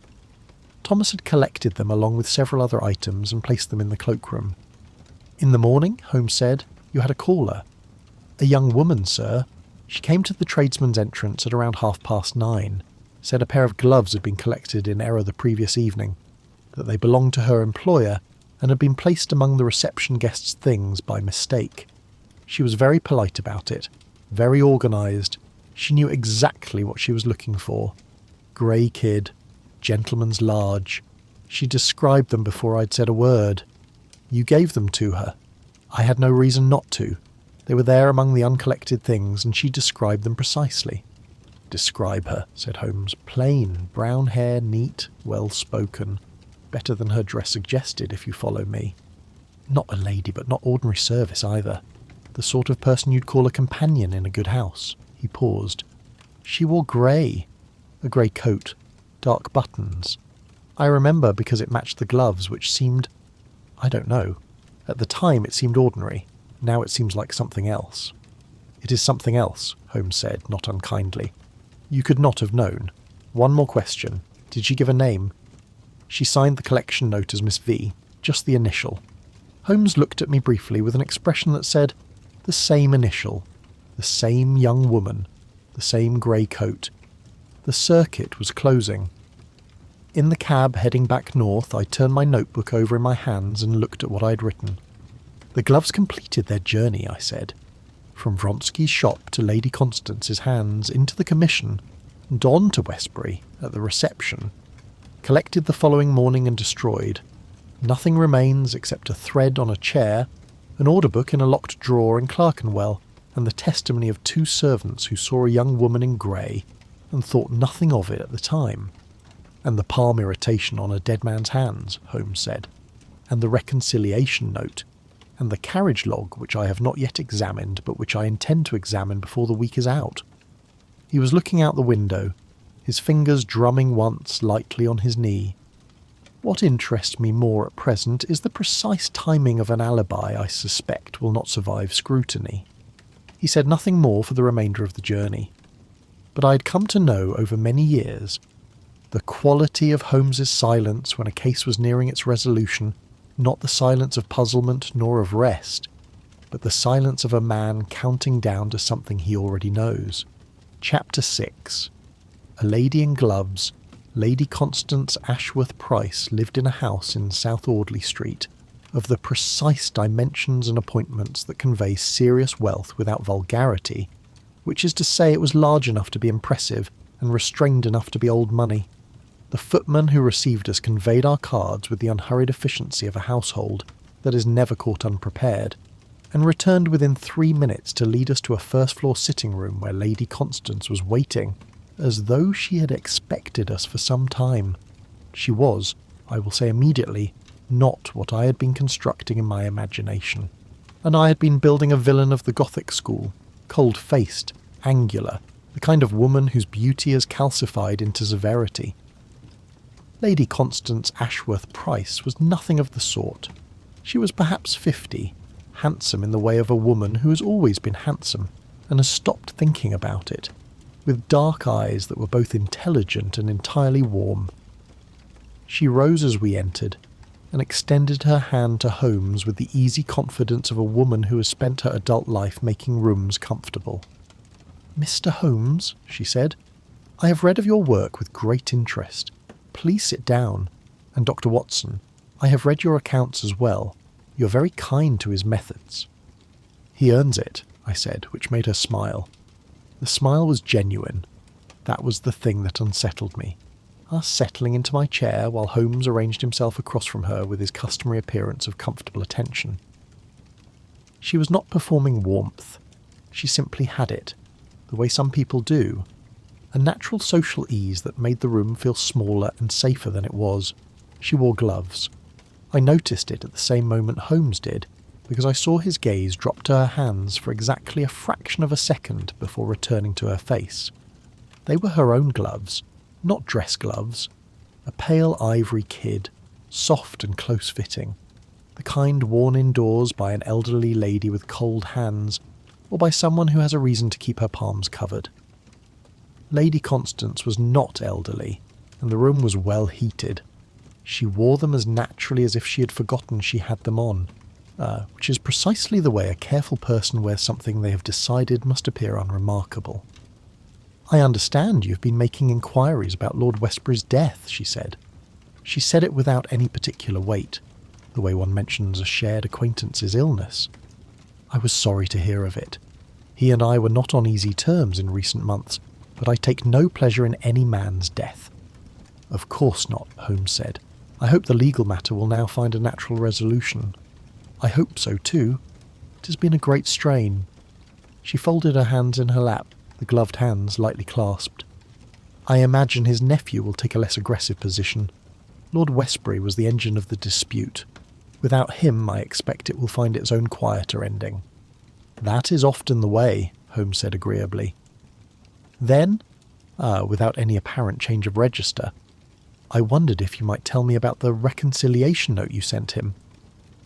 Thomas had collected them along with several other items and placed them in the cloakroom. "In the morning," Holmes said, "you had a caller." "A young woman, sir. She came to the tradesman's entrance at around 9:30, said a pair of gloves had been collected in error the previous evening, that they belonged to her employer and had been placed among the reception guests' things by mistake. She was very polite about it, very organised. She knew exactly what she was looking for. Grey kid, gentleman's large. She described them before I'd said a word. You gave them to her. I had no reason not to. They were there among the uncollected things, and she described them precisely." "Describe her," said Holmes. "Plain, brown hair, neat, well-spoken. Better than her dress suggested, if you follow me. Not a lady, but not ordinary service either. The sort of person you'd call a companion in a good house." He paused. "She wore grey. A grey coat. Dark buttons. I remember because it matched the gloves, which seemed— I don't know. At the time it seemed ordinary. Now it seems like something else." "It is something else," Holmes said, not unkindly. "You could not have known. One more question. Did she give a name?" "She signed the collection note as Miss V. Just the initial." Holmes looked at me briefly with an expression that said, "The same initial. The same young woman. The same grey coat." The circuit was closing. In the cab heading back north, I turned my notebook over in my hands and looked at what I had written. "The gloves completed their journey," I said. "From Vronsky's shop to Lady Constance's hands, into the commission, and on to Westbury at the reception. Collected the following morning and destroyed. Nothing remains except a thread on a chair, an order book in a locked drawer in Clerkenwell, and the testimony of 2 servants who saw a young woman in grey and thought nothing of it at the time. And the palm irritation on a dead man's hands," Holmes said, "and the reconciliation note, and the carriage log, which I have not yet examined, but which I intend to examine before the week is out." He was looking out the window, his fingers drumming once lightly on his knee. "What interests me more at present is the precise timing of an alibi I suspect will not survive scrutiny." He said nothing more for the remainder of the journey. But I had come to know over many years the quality of Holmes's silence when a case was nearing its resolution, not the silence of puzzlement nor of rest, but the silence of a man counting down to something he already knows. Chapter 6. A Lady in Gloves, Lady Constance Ashworth Price lived in a house in South Audley Street, of the precise dimensions and appointments that convey serious wealth without vulgarity, which is to say it was large enough to be impressive and restrained enough to be old money. The footman who received us conveyed our cards with the unhurried efficiency of a household that is never caught unprepared, and returned within 3 minutes to lead us to a first-floor sitting-room where Lady Constance was waiting, as though she had expected us for some time. She was, I will say immediately, not what I had been constructing in my imagination, and I had been building a villain of the Gothic school, cold-faced, angular, the kind of woman whose beauty has calcified into severity. Lady Constance Ashworth Price was nothing of the sort. She was perhaps 50, handsome in the way of a woman who has always been handsome, and has stopped thinking about it, with dark eyes that were both intelligent and entirely warm. She rose as we entered, and extended her hand to Holmes with the easy confidence of a woman who has spent her adult life making rooms comfortable. "Mr. Holmes," she said, "I have read of your work with great interest. Please sit down. And Dr. Watson, I have read your accounts as well. You're very kind to his methods." "He earns it," I said, which made her smile. The smile was genuine. That was the thing that unsettled me. Us settling into my chair while Holmes arranged himself across from her with his customary appearance of comfortable attention. She was not performing warmth. She simply had it, the way some people do. A natural social ease that made the room feel smaller and safer than it was. She wore gloves. I noticed it at the same moment Holmes did, because I saw his gaze drop to her hands for exactly a fraction of a second before returning to her face. They were her own gloves, not dress gloves. A pale ivory kid, soft and close-fitting, the kind worn indoors by an elderly lady with cold hands, or by someone who has a reason to keep her palms covered. Lady Constance was not elderly, and the room was well heated. She wore them as naturally as if she had forgotten she had them on, which is precisely the way a careful person wears something they have decided must appear unremarkable. "I understand you've been making inquiries about Lord Westbury's death," she said. She said it without any particular weight, the way one mentions a shared acquaintance's illness. I was sorry to hear of it. He and I were not on easy terms in recent months, but I take no pleasure in any man's death. "Of course not," Holmes said. "I hope the legal matter will now find a natural resolution." "I hope so too. It has been a great strain." She folded her hands in her lap, the gloved hands lightly clasped. "I imagine his nephew will take a less aggressive position. Lord Westbury was the engine of the dispute. Without him, I expect it will find its own quieter ending." "That is often the way," Holmes said agreeably. Then, without any apparent change of register, "I wondered if you might tell me about the reconciliation note you sent him."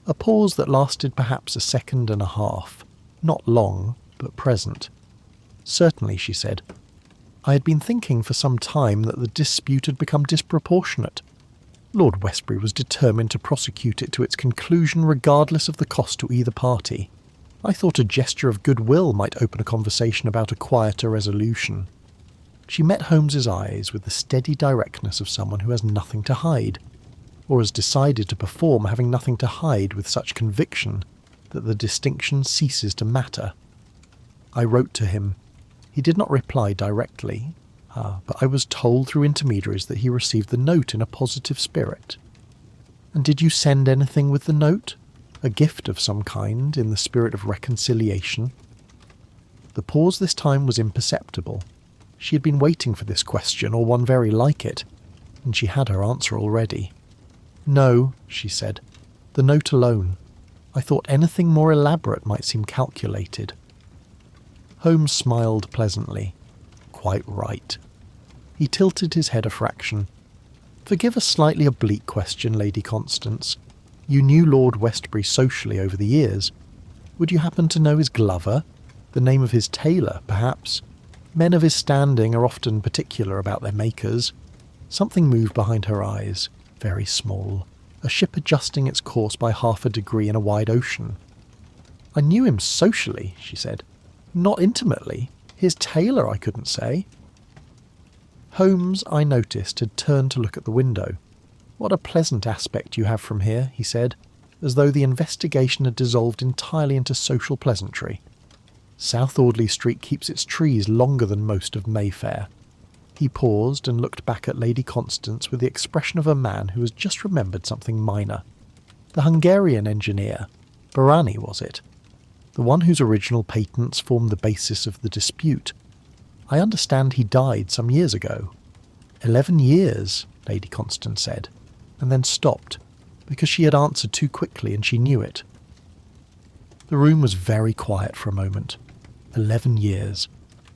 A pause that lasted perhaps a second and a half, not long, but present. "Certainly," she said. "I had been thinking for some time that the dispute had become disproportionate. Lord Westbury was determined to prosecute it to its conclusion regardless of the cost to either party. I thought a gesture of goodwill might open a conversation about a quieter resolution." She met Holmes's eyes with the steady directness of someone who has nothing to hide, or has decided to perform having nothing to hide with such conviction that the distinction ceases to matter. "I wrote to him. He did not reply directly, but I was told through intermediaries that he received the note in a positive spirit." "And did you send anything with the note? A gift of some kind, in the spirit of reconciliation?" The pause this time was imperceptible. She had been waiting for this question, or one very like it, and she had her answer already. "No," she said. "The note alone. I thought anything more elaborate might seem calculated." Holmes smiled pleasantly. "Quite right." He tilted his head a fraction. "Forgive a slightly oblique question, Lady Constance. You knew Lord Westbury socially over the years. Would you happen to know his glover? The name of his tailor, perhaps? Men of his standing are often particular about their makers." Something moved behind her eyes, very small, a ship adjusting its course by half a degree in a wide ocean. "I knew him socially," she said. "Not intimately. His tailor, I couldn't say. Holmes, I noticed, had turned to look at the window. What a pleasant aspect you have from here, he said, as though the investigation had dissolved entirely into social pleasantry. South Audley Street keeps its trees longer than most of Mayfair. He paused and looked back at Lady Constance with the expression of a man who has just remembered something minor. The Hungarian engineer, Barani, was it? The one whose original patents formed the basis of the dispute. I understand he died some years ago. 11 years, Lady Constance said, and then stopped, because she had answered too quickly and she knew it. The room was very quiet for a moment. 11 years.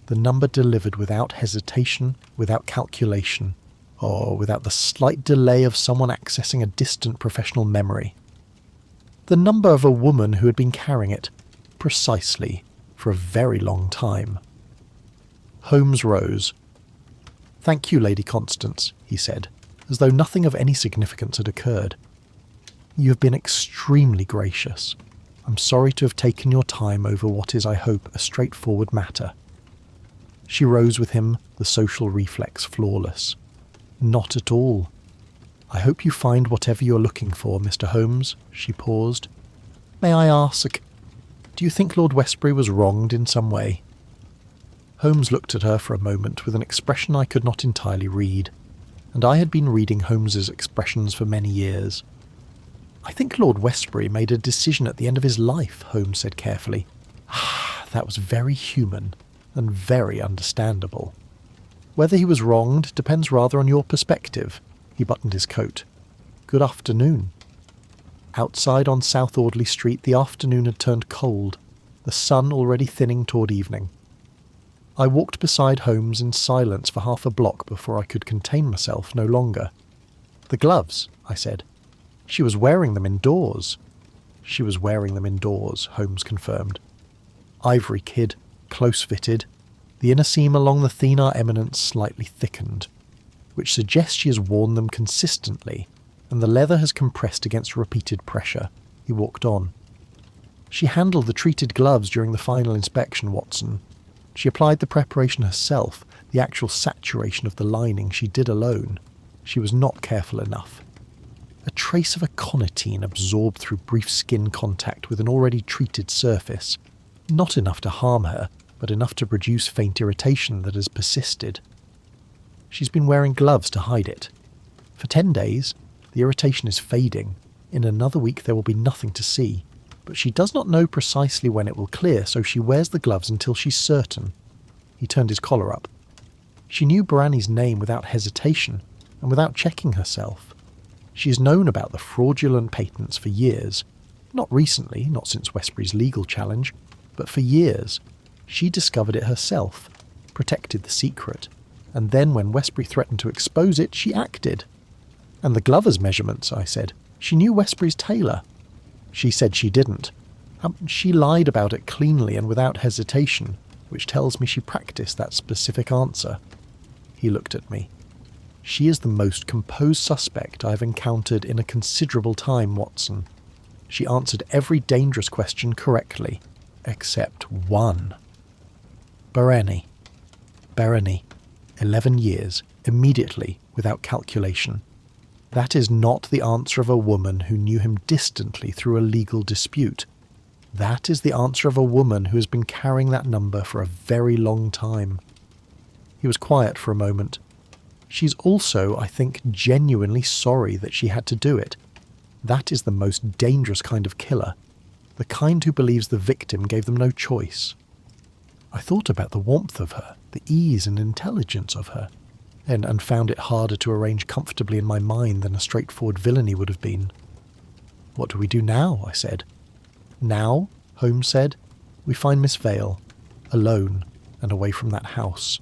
The number delivered without hesitation, without calculation, or without the slight delay of someone accessing a distant professional memory. The number of a woman who had been carrying it, precisely, for a very long time. Holmes rose. "Thank you, Lady Constance," he said, as though nothing of any significance had occurred. "You have been extremely gracious. I'm sorry to have taken your time over what is, I hope, a straightforward matter." She rose with him, the social reflex flawless. "Not at all. I hope you find whatever you're looking for, Mr. Holmes." She paused. "May I ask, do you think Lord Westbury was wronged in some way?" Holmes looked at her for a moment with an expression I could not entirely read, and I had been reading Holmes's expressions for many years. "I think Lord Westbury made a decision at the end of his life," Holmes said carefully. "That was very human and very understandable. Whether he was wronged depends rather on your perspective." He buttoned his coat. "Good afternoon." Outside on South Audley Street the afternoon had turned cold, the sun already thinning toward evening. I walked beside Holmes in silence for half a block before I could contain myself no longer. "The gloves," I said. "She was wearing them indoors." "She was wearing them indoors," Holmes confirmed. "Ivory kid, close-fitted, the inner seam along the thenar eminence slightly thickened, which suggests she has worn them consistently, and the leather has compressed against repeated pressure." He walked on. "She handled the treated gloves during the final inspection, Watson. She applied the preparation herself, the actual saturation of the lining she did alone. She was not careful enough. A trace of aconitine absorbed through brief skin contact with an already treated surface. Not enough to harm her, but enough to produce faint irritation that has persisted. She's been wearing gloves to hide it. For 10 days, the irritation is fading. In another week there will be nothing to see. But she does not know precisely when it will clear, so she wears the gloves until she's certain." He turned his collar up. "She knew Barani's name without hesitation, and without checking herself. She has known about the fraudulent patents for years. Not recently, not since Westbury's legal challenge, but for years. She discovered it herself, protected the secret, and then when Westbury threatened to expose it, she acted." "And the glover's measurements," I said. "She knew Westbury's tailor." "She said she didn't. She lied about it cleanly and without hesitation, which tells me she practiced that specific answer." He looked at me. "She is the most composed suspect I have encountered in a considerable time, Watson. She answered every dangerous question correctly, except one." Barani. 11 years, immediately, without calculation. That is not the answer of a woman who knew him distantly through a legal dispute. That is the answer of a woman who has been carrying that number for a very long time. He was quiet for a moment. "She's also, I think, genuinely sorry that she had to do it. That is the most dangerous kind of killer. The kind who believes the victim gave them no choice." I thought about the warmth of her, the ease and intelligence of her, and found it harder to arrange comfortably in my mind than a straightforward villainy would have been. "What do we do now?" I said. "Now," Holmes said, "we find Miss Vale, alone and away from that house,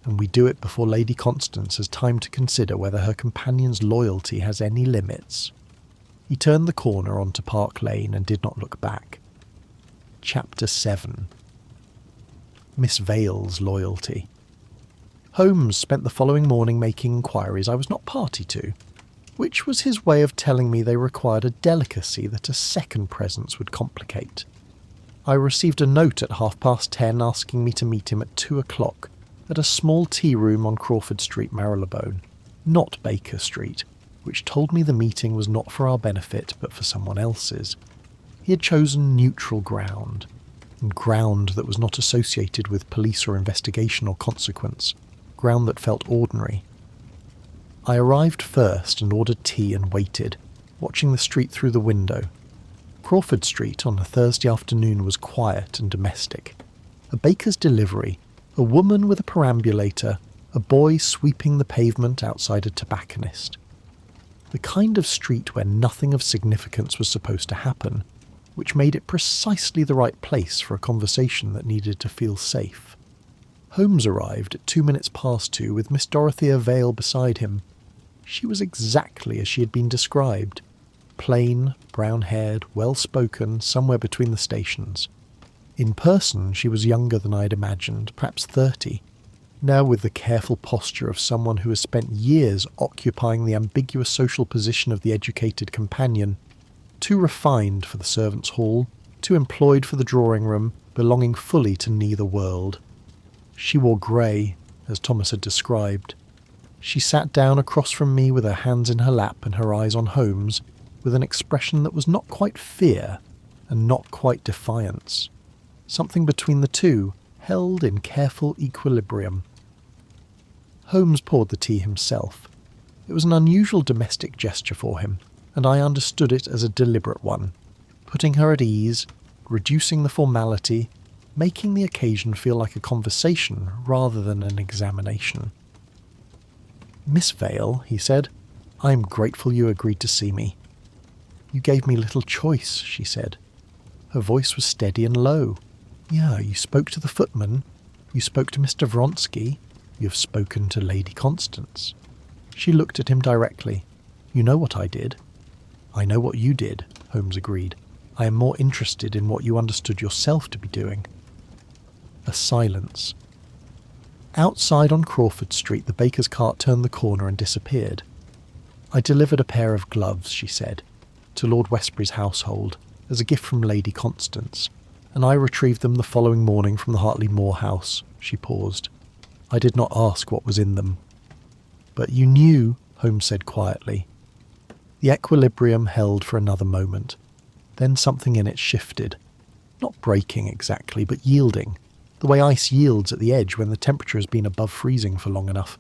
and we do it before Lady Constance has time to consider whether her companion's loyalty has any limits." He turned the corner onto Park Lane and did not look back. Chapter 7. Miss Vale's loyalty. Holmes spent the following morning making inquiries I was not party to, which was his way of telling me they required a delicacy that a second presence would complicate. I received a note at 10:30 asking me to meet him at 2 o'clock at a small tea room on Crawford Street, Marylebone, not Baker Street, which told me the meeting was not for our benefit but for someone else's. He had chosen neutral ground, and ground that was not associated with police or investigation or consequence, ground that felt ordinary. I arrived first and ordered tea and waited, watching the street through the window. Crawford Street on a Thursday afternoon was quiet and domestic. A baker's delivery, a woman with a perambulator, a boy sweeping the pavement outside a tobacconist. The kind of street where nothing of significance was supposed to happen, which made it precisely the right place for a conversation that needed to feel safe. Holmes arrived at 2:02 with Miss Dorothea Vale beside him. She was exactly as she had been described. Plain, brown-haired, well-spoken, somewhere between the stations. In person, she was younger than I had imagined, perhaps 30, now with the careful posture of someone who has spent years occupying the ambiguous social position of the educated companion, too refined for the servants' hall, too employed for the drawing-room, belonging fully to neither world. She wore grey, as Thomas had described. She sat down across from me with her hands in her lap and her eyes on Holmes, with an expression that was not quite fear and not quite defiance. Something between the two, held in careful equilibrium. Holmes poured the tea himself. It was an unusual domestic gesture for him, and I understood it as a deliberate one, putting her at ease, reducing the formality, making the occasion feel like a conversation rather than an examination. "Miss Vale," he said, "I am grateful you agreed to see me." "You gave me little choice," she said. Her voice was steady and low. "Yeah, you spoke to the footman. You spoke to Mr. Vronsky. You have spoken to Lady Constance." She looked at him directly. "You know what I did." "I know what you did," Holmes agreed. "I am more interested in what you understood yourself to be doing." A silence. Outside on Crawford Street, the baker's cart turned the corner and disappeared. "I delivered a pair of gloves," she said, "to Lord Westbury's household, as a gift from Lady Constance, and I retrieved them the following morning from the Hartley-Moore house." She paused. "I did not ask what was in them." "But you knew," Holmes said quietly. The equilibrium held for another moment. Then something in it shifted. Not breaking exactly, but yielding, the way ice yields at the edge when the temperature has been above freezing for long enough.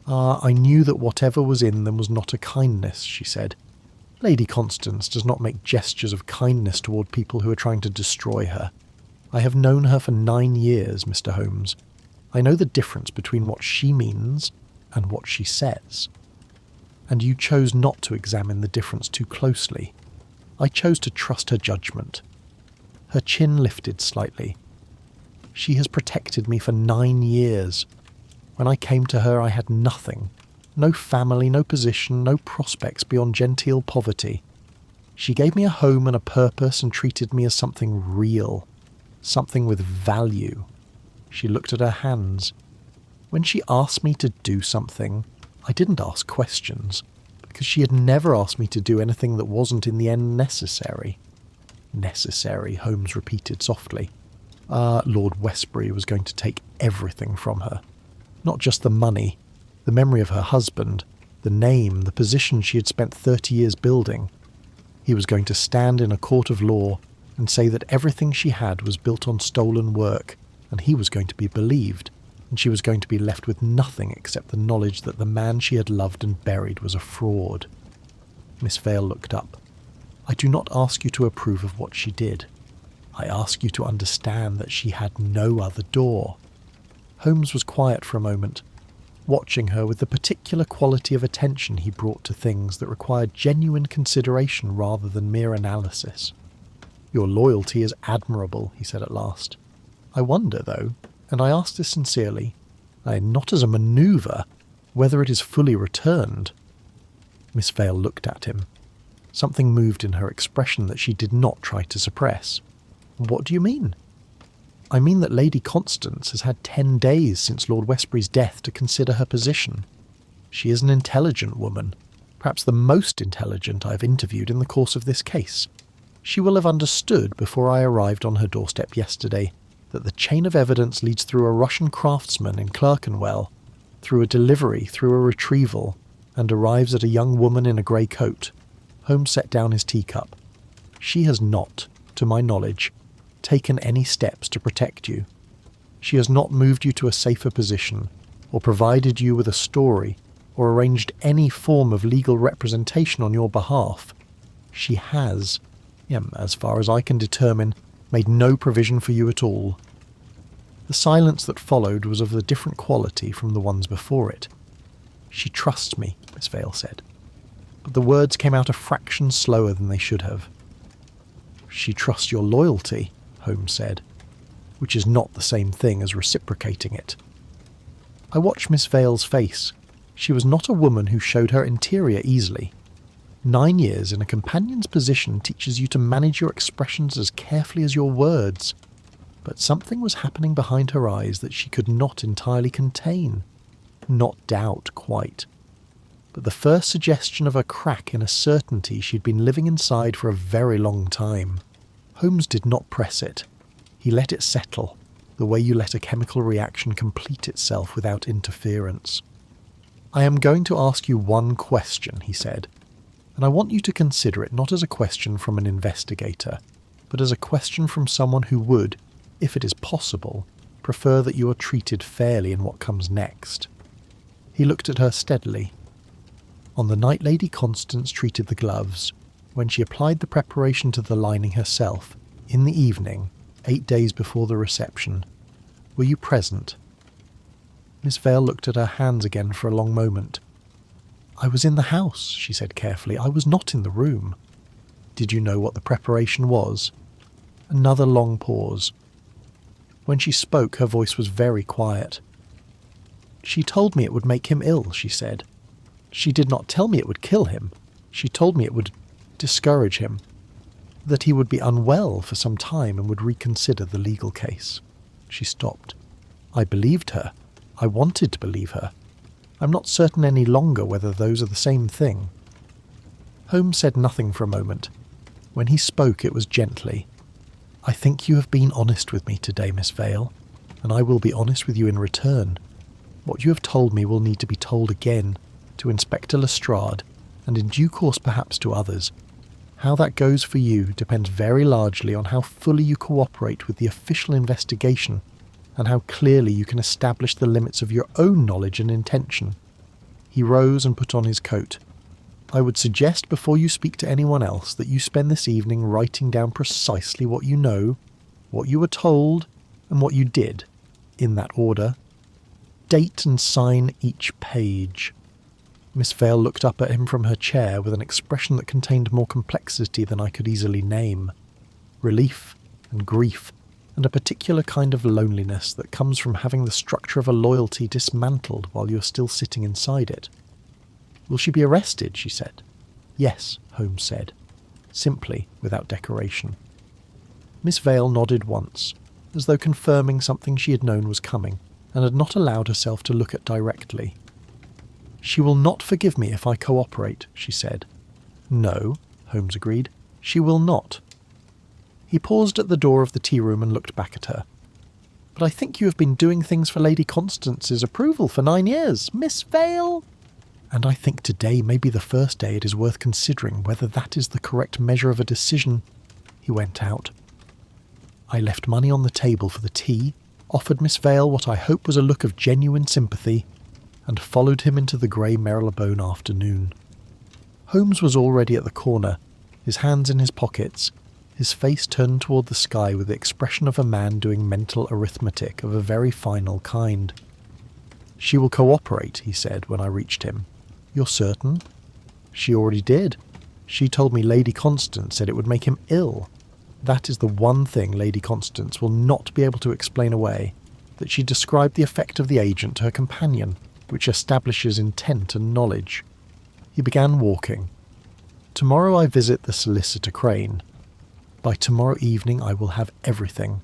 "I knew that whatever was in them was not a kindness," she said. "Lady Constance does not make gestures of kindness toward people who are trying to destroy her. I have known her for 9 years, Mr. Holmes. I know the difference between what she means and what she says. And you chose not to examine the difference too closely. I chose to trust her judgment." Her chin lifted slightly. "She has protected me for 9 years. When I came to her, I had nothing. No family, no position, no prospects beyond genteel poverty. She gave me a home and a purpose and treated me as something real, something with value." She looked at her hands. "When she asked me to do something, I didn't ask questions, because she had never asked me to do anything that wasn't in the end necessary." "Necessary," Holmes repeated softly. Lord Westbury was going to take everything from her. Not just the money, the memory of her husband, the name, the position she had spent 30 years building. He was going to stand in a court of law and say that everything she had was built on stolen work, and he was going to be believed, and she was going to be left with nothing except the knowledge that the man she had loved and buried was a fraud. Miss Vale looked up. "I do not ask you to approve of what she did. I ask you to understand that she had no other door." Holmes was quiet for a moment, watching her with the particular quality of attention he brought to things that required genuine consideration rather than mere analysis. "Your loyalty is admirable," he said at last. "I wonder, though, and I ask this sincerely, not as a manoeuvre, whether it is fully returned." Miss Vale looked at him. Something moved in her expression that she did not try to suppress. "What do you mean?" "I mean that Lady Constance has had 10 days since Lord Westbury's death to consider her position. She is an intelligent woman, perhaps the most intelligent I have interviewed in the course of this case. She will have understood before I arrived on her doorstep yesterday that the chain of evidence leads through a Russian craftsman in Clerkenwell, through a delivery, through a retrieval, and arrives at a young woman in a grey coat. Holmes set down his teacup. She has not, to my knowledge, taken any steps to protect you. She has not moved you to a safer position, or provided you with a story, or arranged any form of legal representation on your behalf. She has, as far as I can determine, made no provision for you at all. The silence that followed was of a different quality from the ones before it. She trusts me, Miss Vale said, but the words came out a fraction slower than they should have. She trusts your loyalty, Holmes said, which is not the same thing as reciprocating it. I watched Miss Vale's face. She was not a woman who showed her interior easily. 9 years in a companion's position teaches you to manage your expressions as carefully as your words, but something was happening behind her eyes that she could not entirely contain. Not doubt, quite, but the first suggestion of a crack in a certainty she'd been living inside for a very long time. Holmes did not press it. He let it settle, the way you let a chemical reaction complete itself without interference. "I am going to ask you one question," he said, "and I want you to consider it not as a question from an investigator, but as a question from someone who would, if it is possible, prefer that you are treated fairly in what comes next." He looked at her steadily. On the night Lady Constance treated the gloves, when she applied the preparation to the lining herself, in the evening, 8 days before the reception, were you present? Miss Vale looked at her hands again for a long moment. "I was in the house," she said carefully. "I was not in the room." "Did you know what the preparation was?" Another long pause. When she spoke, her voice was very quiet. "She told me it would make him ill," she said. "She did not tell me it would kill him. She told me it would discourage him, that he would be unwell for some time and would reconsider the legal case." She stopped. I believed her. I wanted to believe her. I'm not certain any longer whether those are the same thing. Holmes said nothing for a moment. When he spoke, it was gently. "I think you have been honest with me today, Miss Vale, and I will be honest with you in return. What you have told me will need to be told again, to Inspector Lestrade, and in due course perhaps to others. How that goes for you depends very largely on how fully you cooperate with the official investigation, and how clearly you can establish the limits of your own knowledge and intention." He rose and put on his coat. "I would suggest before you speak to anyone else that you spend this evening writing down precisely what you know, what you were told, and what you did, in that order. Date and sign each page." Miss Vale looked up at him from her chair with an expression that contained more complexity than I could easily name. Relief and grief, and a particular kind of loneliness that comes from having the structure of a loyalty dismantled while you are still sitting inside it. "Will she be arrested?" she said. "Yes," Holmes said, simply, without decoration. Miss Vale nodded once, as though confirming something she had known was coming, and had not allowed herself to look at directly. "She will not forgive me if I cooperate," she said. "No," Holmes agreed, "she will not." He paused at the door of the tea-room and looked back at her. "But I think you have been doing things for Lady Constance's approval for 9 years, Miss Vale. And I think today may be the first day it is worth considering whether that is the correct measure of a decision." He went out. I left money on the table for the tea, offered Miss Vale what I hope was a look of genuine sympathy, and followed him into the grey Marylebone afternoon. Holmes was already at the corner, his hands in his pockets, his face turned toward the sky with the expression of a man doing mental arithmetic of a very final kind. "She will cooperate," he said when I reached him. "You're certain?" "She already did. She told me Lady Constance said it would make him ill. That is the one thing Lady Constance will not be able to explain away, that she described the effect of the agent to her companion, which establishes intent and knowledge." He began walking. "Tomorrow I visit the solicitor Crane. By tomorrow evening I will have everything,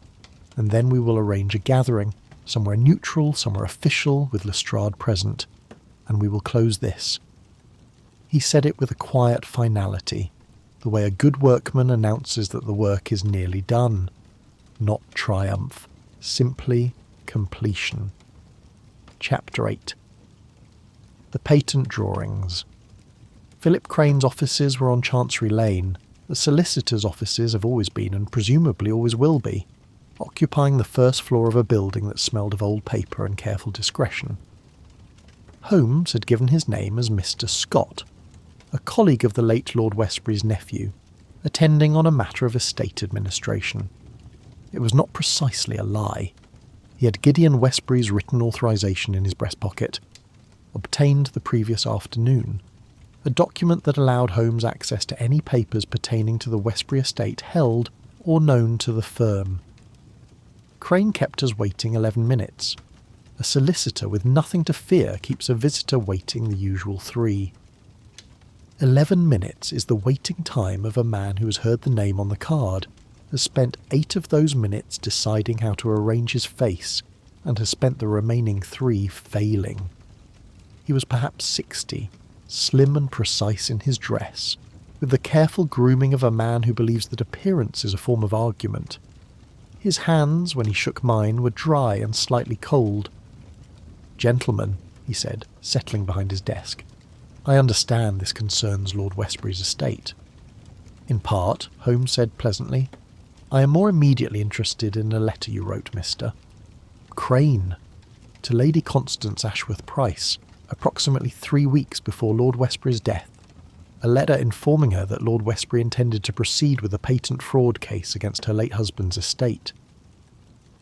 and then we will arrange a gathering, somewhere neutral, somewhere official, with Lestrade present, and we will close this." He said it with a quiet finality, the way a good workman announces that the work is nearly done. Not triumph, simply completion. Chapter 8. The patent drawings. Philip Crane's offices were on Chancery Lane. The solicitors' offices have always been, and presumably always will be, occupying the first floor of a building that smelled of old paper and careful discretion. Holmes had given his name as Mr. Scott, a colleague of the late Lord Westbury's nephew, attending on a matter of estate administration. It was not precisely a lie. He had Gideon Westbury's written authorization in his breast pocket, obtained the previous afternoon, a document that allowed Holmes access to any papers pertaining to the Westbury estate held or known to the firm. Crane kept us waiting 11 minutes. A solicitor with nothing to fear keeps a visitor waiting the usual 3. 11 minutes is the waiting time of a man who has heard the name on the card, has spent 8 of those minutes deciding how to arrange his face, and has spent the remaining 3 failing. He was perhaps 60, slim and precise in his dress, with the careful grooming of a man who believes that appearance is a form of argument. His hands, when he shook mine, were dry and slightly cold. "Gentlemen," he said, settling behind his desk, "I understand this concerns Lord Westbury's estate." "In part," Holmes said pleasantly. "I am more immediately interested in a letter you wrote, Mr. Crane, to Lady Constance Ashworth Price, approximately 3 weeks before Lord Westbury's death, a letter informing her that Lord Westbury intended to proceed with a patent fraud case against her late husband's estate."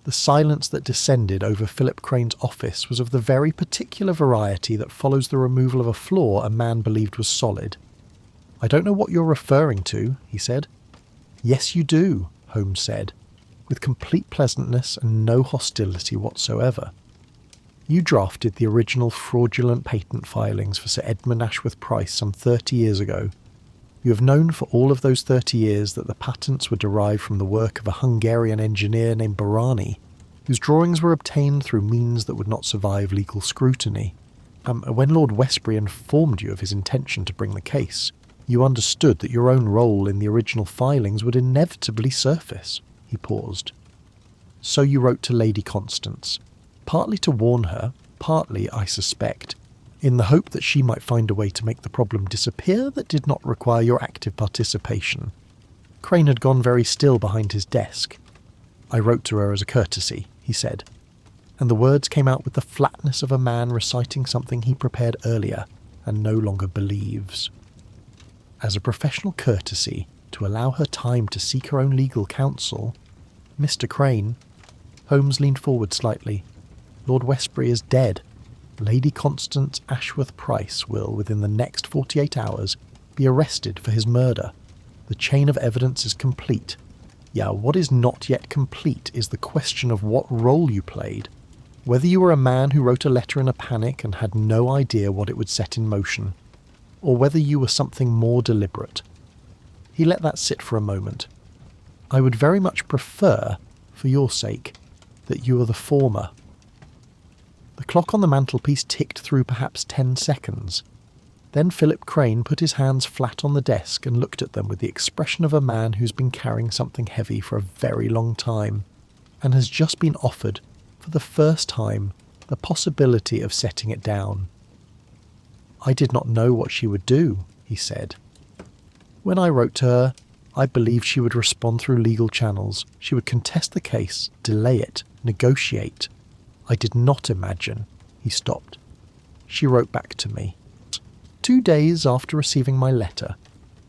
The silence that descended over Philip Crane's office was of the very particular variety that follows the removal of a flaw a man believed was solid. "I don't know what you're referring to," he said. "Yes, you do," Holmes said, with complete pleasantness and no hostility whatsoever. "You drafted the original fraudulent patent filings for Sir Edmund Ashworth Price some 30 years ago. You have known for all of those 30 years that the patents were derived from the work of a Hungarian engineer named Barani, whose drawings were obtained through means that would not survive legal scrutiny. When Lord Westbury informed you of his intention to bring the case, you understood that your own role in the original filings would inevitably surface." He paused. "So you wrote to Lady Constance, partly to warn her, partly, I suspect, in the hope that she might find a way to make the problem disappear that did not require your active participation." Crane had gone very still behind his desk. "I wrote to her as a courtesy," he said, and the words came out with the flatness of a man reciting something he prepared earlier and no longer believes. "As a professional courtesy, to allow her time to seek her own legal counsel, Mr. Crane." Holmes leaned forward slightly. "Lord Westbury is dead. Lady Constance Ashworth Price will, within the next 48 hours, be arrested for his murder. The chain of evidence is complete. What is not yet complete is the question of what role you played. Whether you were a man who wrote a letter in a panic and had no idea what it would set in motion, or whether you were something more deliberate." He let that sit for a moment. "I would very much prefer, for your sake, that you are the former." The clock on the mantelpiece ticked through perhaps 10 seconds. Then Philip Crane put his hands flat on the desk and looked at them with the expression of a man who's been carrying something heavy for a very long time, and has just been offered, for the first time, the possibility of setting it down. "I did not know what she would do," he said. "When I wrote to her, I believed she would respond through legal channels. She would contest the case, delay it, negotiate. I did not imagine." He stopped. "She wrote back to me. 2 days after receiving my letter,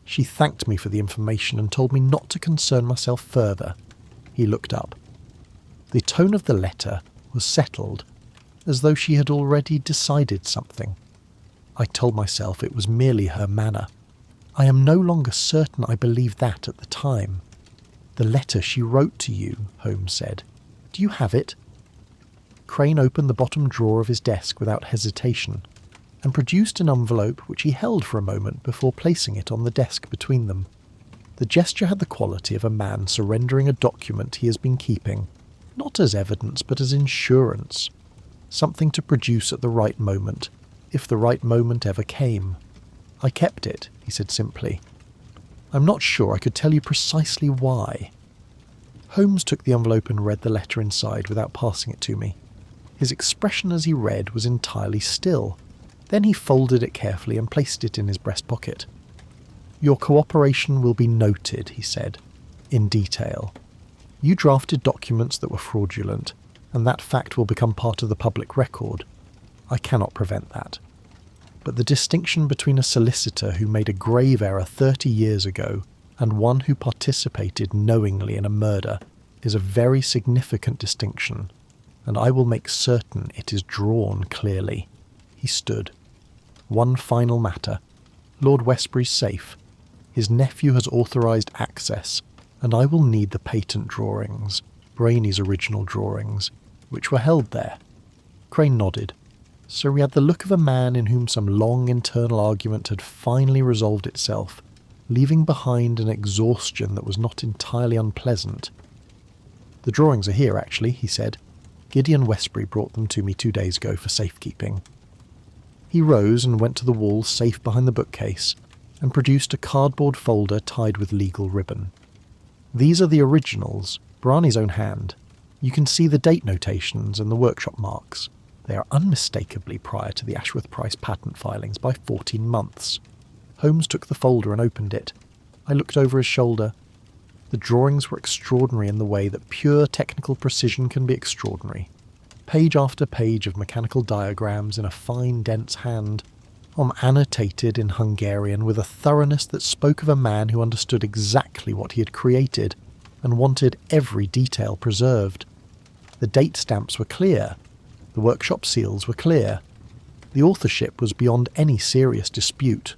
she thanked me for the information and told me not to concern myself further." He looked up. The tone of the letter was settled, as though she had already decided something. I told myself it was merely her manner. I am no longer certain I believed that at the time. "The letter she wrote to you," Holmes said. "Do you have it?" Crane opened the bottom drawer of his desk without hesitation, and produced an envelope which he held for a moment before placing it on the desk between them. The gesture had the quality of a man surrendering a document he has been keeping, not as evidence but as insurance, something to produce at the right moment, if the right moment ever came. "I kept it," he said simply. I'm not sure I could tell you precisely why." Holmes took the envelope and read the letter inside without passing it to me. His expression as he read was entirely still. Then he folded it carefully and placed it in his breast pocket. "Your cooperation will be noted," he said, "in detail. You drafted documents that were fraudulent, and that fact will become part of the public record. I cannot prevent that. But the distinction between a solicitor who made a grave error 30 years ago and one who participated knowingly in a murder is a very significant distinction, and I will make certain it is drawn clearly." He stood. "One final matter. Lord Westbury's safe. His nephew has authorised access, and I will need the patent drawings, Brainy's original drawings, which were held there." Crane nodded. So he had the look of a man in whom some long internal argument had finally resolved itself, leaving behind an exhaustion that was not entirely unpleasant. "The drawings are here, actually," he said. "Gideon Westbury brought them to me 2 days ago for safekeeping." He rose and went to the wall safe behind the bookcase and produced a cardboard folder tied with legal ribbon. "These are the originals, Brani's own hand. You can see the date notations and the workshop marks. They are unmistakably prior to the Ashworth Price patent filings by 14 months. Holmes took the folder and opened it. I looked over his shoulder. The drawings were extraordinary in the way that pure technical precision can be extraordinary. Page after page of mechanical diagrams in a fine, dense hand, annotated in Hungarian with a thoroughness that spoke of a man who understood exactly what he had created and wanted every detail preserved. The date stamps were clear. The workshop seals were clear. The authorship was beyond any serious dispute.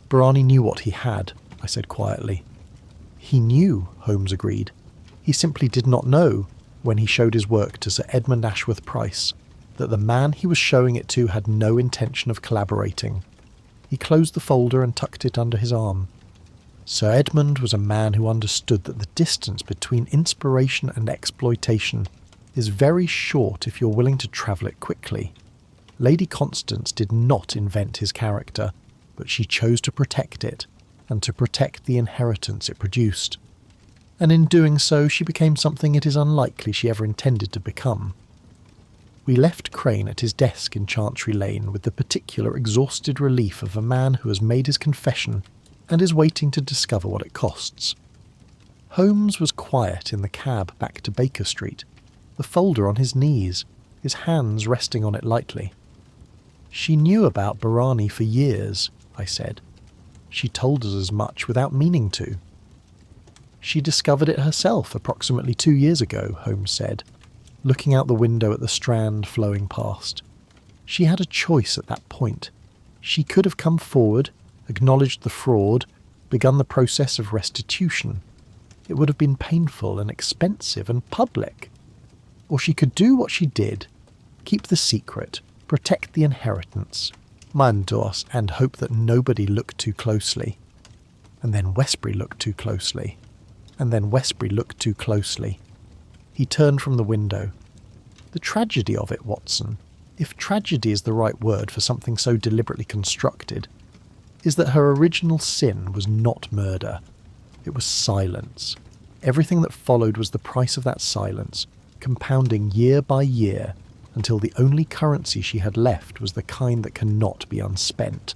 "Brani knew what he had," I said quietly. "He knew," Holmes agreed. "He simply did not know, when he showed his work to Sir Edmund Ashworth Price, that the man he was showing it to had no intention of collaborating." He closed the folder and tucked it under his arm. "Sir Edmund was a man who understood that the distance between inspiration and exploitation is very short if you're willing to travel it quickly. Lady Constance did not invent his character, but she chose to protect it, and to protect the inheritance it produced. And in doing so she became something it is unlikely she ever intended to become." We left Crane at his desk in Chancery Lane with the particular exhausted relief of a man who has made his confession and is waiting to discover what it costs. Holmes was quiet in the cab back to Baker Street, the folder on his knees, his hands resting on it lightly. "She knew about Brani for years," I said. "She told us as much without meaning to." "She discovered it herself approximately 2 years ago," Holmes said, looking out the window at the Strand flowing past. "She had a choice at that point. She could have come forward, acknowledged the fraud, begun the process of restitution. It would have been painful and expensive and public. Or she could do what she did, keep the secret, protect the inheritance, Mandos, and hope that nobody looked too closely. And then Westbury looked too closely. And then Westbury looked too closely." He turned from the window. "The tragedy of it, Watson, if tragedy is the right word for something so deliberately constructed, is that her original sin was not murder. It was silence. Everything that followed was the price of that silence, compounding year by year, until the only currency she had left was the kind that cannot be unspent."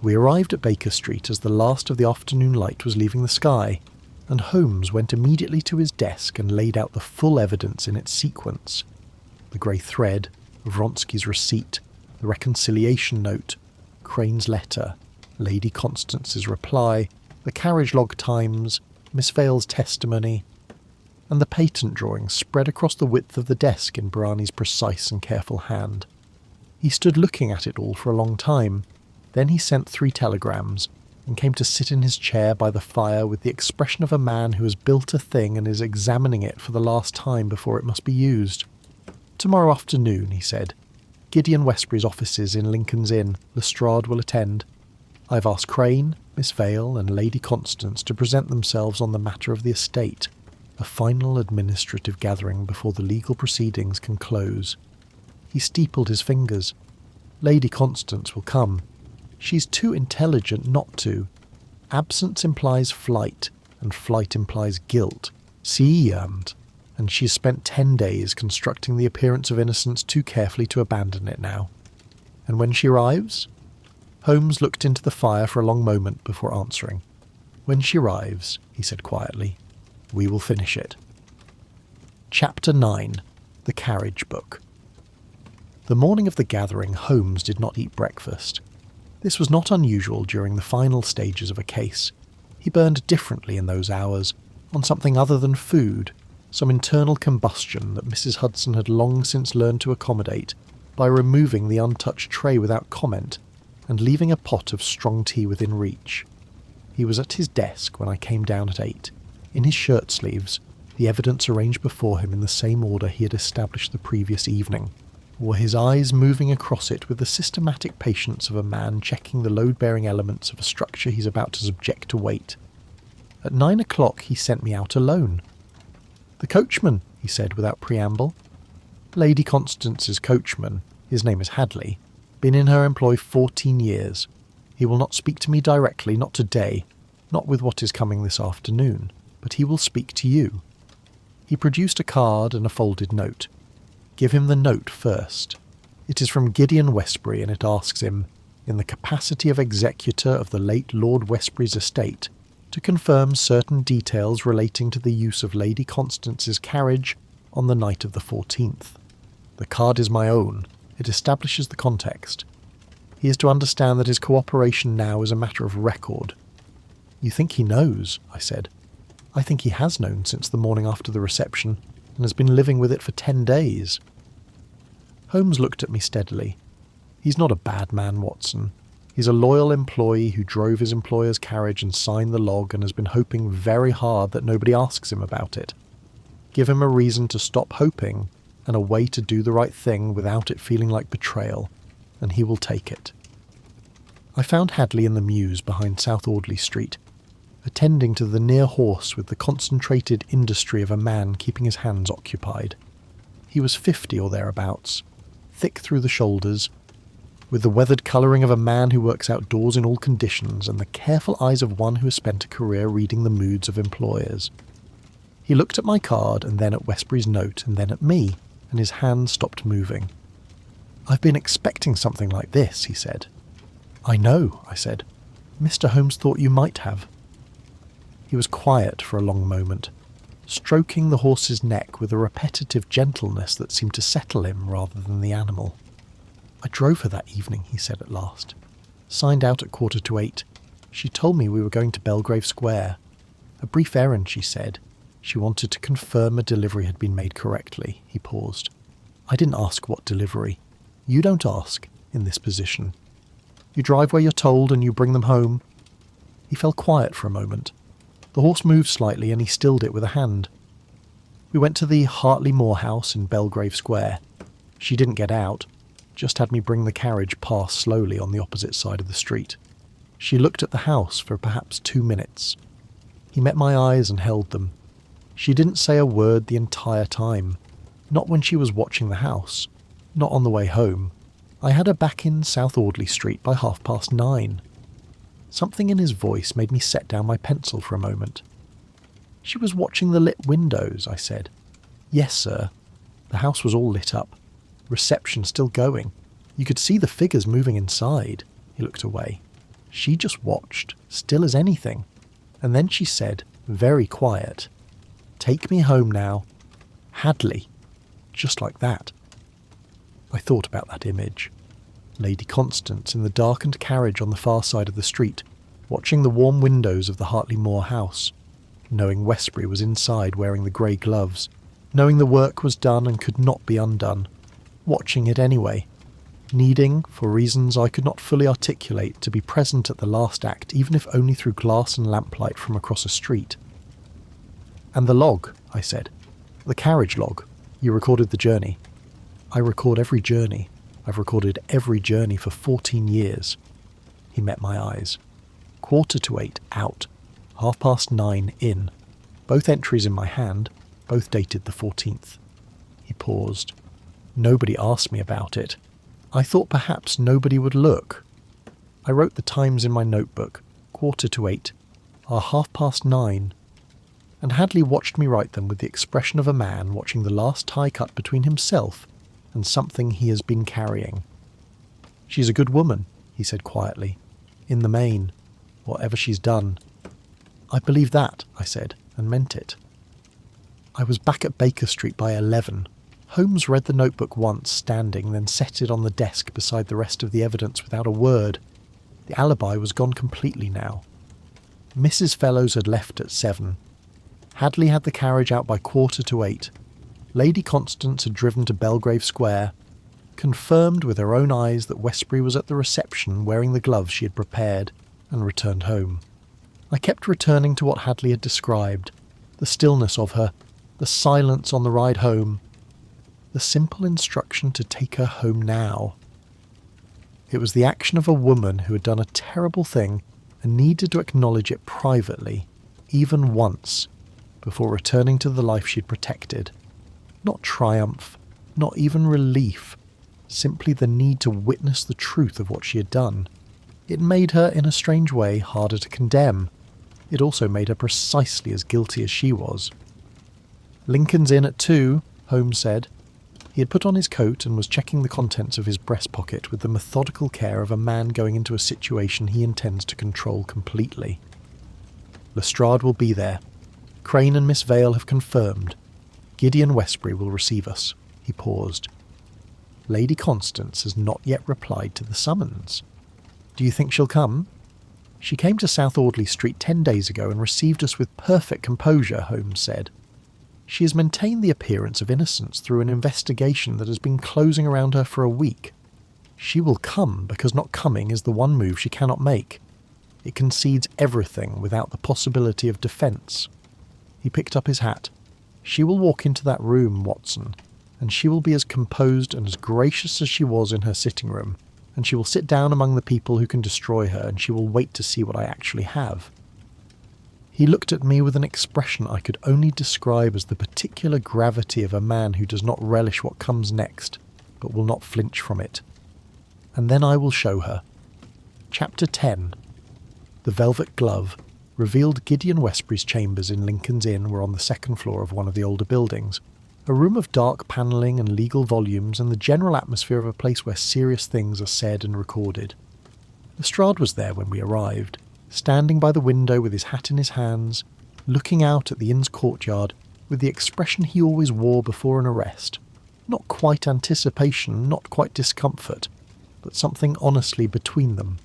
We arrived at Baker Street as the last of the afternoon light was leaving the sky, and Holmes went immediately to his desk and laid out the full evidence in its sequence. The grey thread, Vronsky's receipt, the reconciliation note, Crane's letter, Lady Constance's reply, the carriage log times, Miss Vale's testimony, and the patent drawings spread across the width of the desk in Brani's precise and careful hand. He stood looking at it all for a long time. Then he sent 3 telegrams, and came to sit in his chair by the fire with the expression of a man who has built a thing and is examining it for the last time before it must be used. "Tomorrow afternoon," he said. "Gideon Westbury's offices in Lincoln's Inn. Lestrade will attend. I've asked Crane, Miss Vale, and Lady Constance to present themselves on the matter of the estate, a final administrative gathering before the legal proceedings can close." He steepled his fingers. "Lady Constance will come. She's too intelligent not to. Absence implies flight, and flight implies guilt. See, and she's spent 10 days constructing the appearance of innocence too carefully to abandon it now. And when she arrives? Holmes looked into the fire for a long moment before answering. When she arrives, he said quietly, we will finish it. Chapter 9. The Carriage Book. The morning of the gathering, Holmes did not eat breakfast. This was not unusual during the final stages of a case. He burned differently in those hours, on something other than food, some internal combustion that Mrs. Hudson had long since learned to accommodate by removing the untouched tray without comment and leaving a pot of strong tea within reach. He was at his desk when I came down at 8, in his shirt sleeves, the evidence arranged before him in the same order he had established the previous evening, or his eyes moving across it with the systematic patience of a man checking the load-bearing elements of a structure he's about to subject to weight. At 9 o'clock he sent me out alone. "The coachman," he said without preamble. Lady Constance's coachman, his name is Hadley, been in her employ 14 years. He will not speak to me directly, not today, not with what is coming this afternoon, but he will speak to you. He produced a card and a folded note. Give him the note first. It is from Gideon Westbury, and it asks him, in the capacity of executor of the late Lord Westbury's estate, to confirm certain details relating to the use of Lady Constance's carriage on the night of the 14th. The card is my own. It establishes the context. He is to understand that his cooperation now is a matter of record. You think he knows, I said. I think he has known since the morning after the reception, and has been living with it for 10 days. Holmes looked at me steadily. He's not a bad man, Watson. He's a loyal employee who drove his employer's carriage and signed the log and has been hoping very hard that nobody asks him about it. Give him a reason to stop hoping and a way to do the right thing without it feeling like betrayal, and he will take it. I found Hadley in the mews behind South Audley Street, attending to the near horse with the concentrated industry of a man keeping his hands occupied. He was 50 or thereabouts, thick through the shoulders, with the weathered colouring of a man who works outdoors in all conditions and the careful eyes of one who has spent a career reading the moods of employers. He looked at my card and then at Westbury's note and then at me, and his hand stopped moving. "I've been expecting something like this," he said. "I know," I said. "Mr. Holmes thought you might have." He was quiet for a long moment, stroking the horse's neck with a repetitive gentleness that seemed to settle him rather than the animal. "I drove her that evening," he said at last. "Signed out at 7:45. She told me we were going to Belgrave Square. A brief errand, she said. She wanted to confirm a delivery had been made correctly." He paused. "I didn't ask what delivery. You don't ask, in this position. You drive where you're told and you bring them home." He fell quiet for a moment. The horse moved slightly and he stilled it with a hand. We went to the Hartley-Moore house in Belgrave Square. She didn't get out, just had me bring the carriage past slowly on the opposite side of the street. She looked at the house for perhaps 2 minutes. He met my eyes and held them. She didn't say a word the entire time, not when she was watching the house, not on the way home. I had her back in South Audley Street by 9:30. Something in his voice made me set down my pencil for a moment. "She was watching the lit windows," I said. "Yes, sir. The house was all lit up. Reception still going. You could see the figures moving inside." He looked away. "She just watched, still as anything. And then she said, very quiet, 'Take me home now. Hadley.' Just like that." I thought about that image. Lady Constance in the darkened carriage on the far side of the street, watching the warm windows of the Hartley-Moore house, knowing Westbury was inside wearing the grey gloves, knowing the work was done and could not be undone, watching it anyway, needing, for reasons I could not fully articulate, to be present at the last act, even if only through glass and lamplight from across a street. "And the log," I said. "The carriage log. You recorded the journey." "I record every journey. I've recorded every journey for 14 years. He met my eyes. 7:45 out. 9:30 in. Both entries in my hand, both dated the 14th. He paused. "Nobody asked me about it. I thought perhaps nobody would look. I wrote the times in my notebook. 7:45, are 9:30, and Hadley watched me write them with the expression of a man watching the last tie cut between himself and something he has been carrying. "She's a good woman," he said quietly. "In the main, whatever she's done." "I believe that," I said, and meant it. I was back at Baker Street by 11. Holmes read the notebook once, standing, then set it on the desk beside the rest of the evidence without a word. The alibi was gone completely now. Mrs. Fellows had left at 7. Hadley had the carriage out by 7:15. Lady Constance had driven to Belgrave Square, confirmed with her own eyes that Westbury was at the reception wearing the gloves she had prepared, and returned home. I kept returning to what Hadley had described, the stillness of her, the silence on the ride home, the simple instruction to take her home now. It was the action of a woman who had done a terrible thing and needed to acknowledge it privately, even once, before returning to the life she had protected. Not triumph, not even relief, simply the need to witness the truth of what she had done. It made her, in a strange way, harder to condemn. It also made her precisely as guilty as she was. "Lincoln's Inn at 2, Holmes said. He had put on his coat and was checking the contents of his breast pocket with the methodical care of a man going into a situation he intends to control completely. "Lestrade will be there. Crane and Miss Vale have confirmed. Gideon Westbury will receive us." He paused. "Lady Constance has not yet replied to the summons. Do you think she'll come?" "She came to South Audley Street 10 days ago and received us with perfect composure," Holmes said. "She has maintained the appearance of innocence through an investigation that has been closing around her for a week. She will come because not coming is the one move she cannot make. It concedes everything without the possibility of defence." He picked up his hat. "She will walk into that room, Watson, and she will be as composed and as gracious as she was in her sitting room, and she will sit down among the people who can destroy her, and she will wait to see what I actually have." He looked at me with an expression I could only describe as the particular gravity of a man who does not relish what comes next, but will not flinch from it. "And then I will show her." Chapter 10. The Velvet Glove revealed Gideon Westbury's chambers in Lincoln's Inn were on the second floor of one of the older buildings, a room of dark panelling and legal volumes and the general atmosphere of a place where serious things are said and recorded. Lestrade was there when we arrived, standing by the window with his hat in his hands, looking out at the inn's courtyard with the expression he always wore before an arrest. Not quite anticipation, not quite discomfort, but something honestly between them.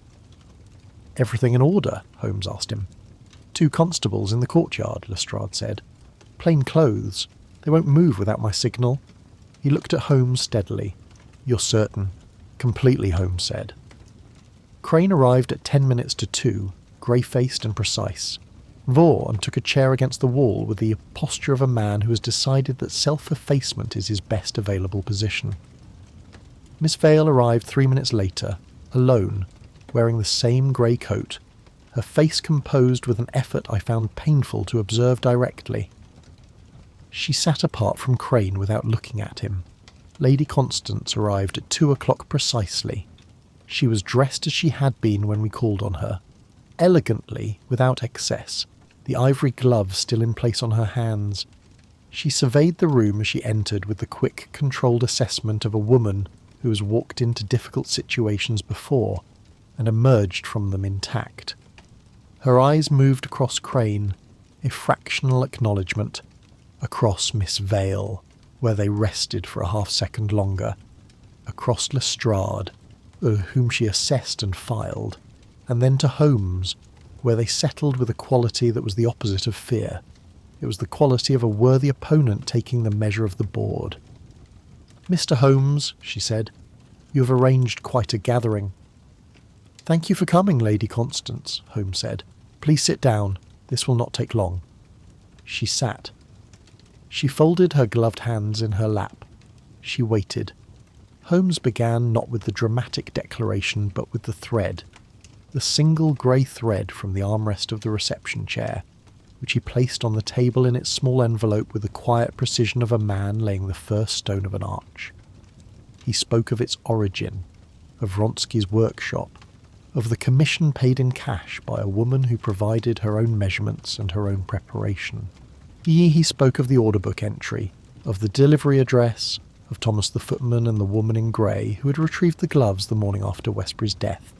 "Everything in order?" Holmes asked him. "2 constables in the courtyard," Lestrade said. "Plain clothes. They won't move without my signal." He looked at Holmes steadily. "You're certain?" "Completely," Holmes said. Crane arrived at 10 minutes to 2, grey-faced and precise. Vaughan took a chair against the wall with the posture of a man who has decided that self-effacement is his best available position. Miss Vale arrived 3 minutes later, alone, wearing the same grey coat, her face composed with an effort I found painful to observe directly. She sat apart from Crane without looking at him. Lady Constance arrived at 2 o'clock precisely. She was dressed as she had been when we called on her, elegantly, without excess, the ivory gloves still in place on her hands. She surveyed the room as she entered with the quick, controlled assessment of a woman who has walked into difficult situations before and emerged from them intact. Her eyes moved across Crane, a fractional acknowledgement, across Miss Vale, where they rested for a half-second longer, across Lestrade, whom she assessed and filed, and then to Holmes, where they settled with a quality that was the opposite of fear. It was the quality of a worthy opponent taking the measure of the board. "Mr. Holmes," she said, "you have arranged quite a gathering." "Thank you for coming, Lady Constance," Holmes said. "Please sit down. This will not take long." She sat. She folded her gloved hands in her lap. She waited. Holmes began not with the dramatic declaration, but with the thread, the single grey thread from the armrest of the reception chair, which he placed on the table in its small envelope with the quiet precision of a man laying the first stone of an arch. He spoke of its origin, of Vronsky's workshop, of the commission paid in cash by a woman who provided her own measurements and her own preparation. He spoke of the order book entry, of the delivery address, of Thomas the footman and the woman in grey who had retrieved the gloves the morning after Westbury's death.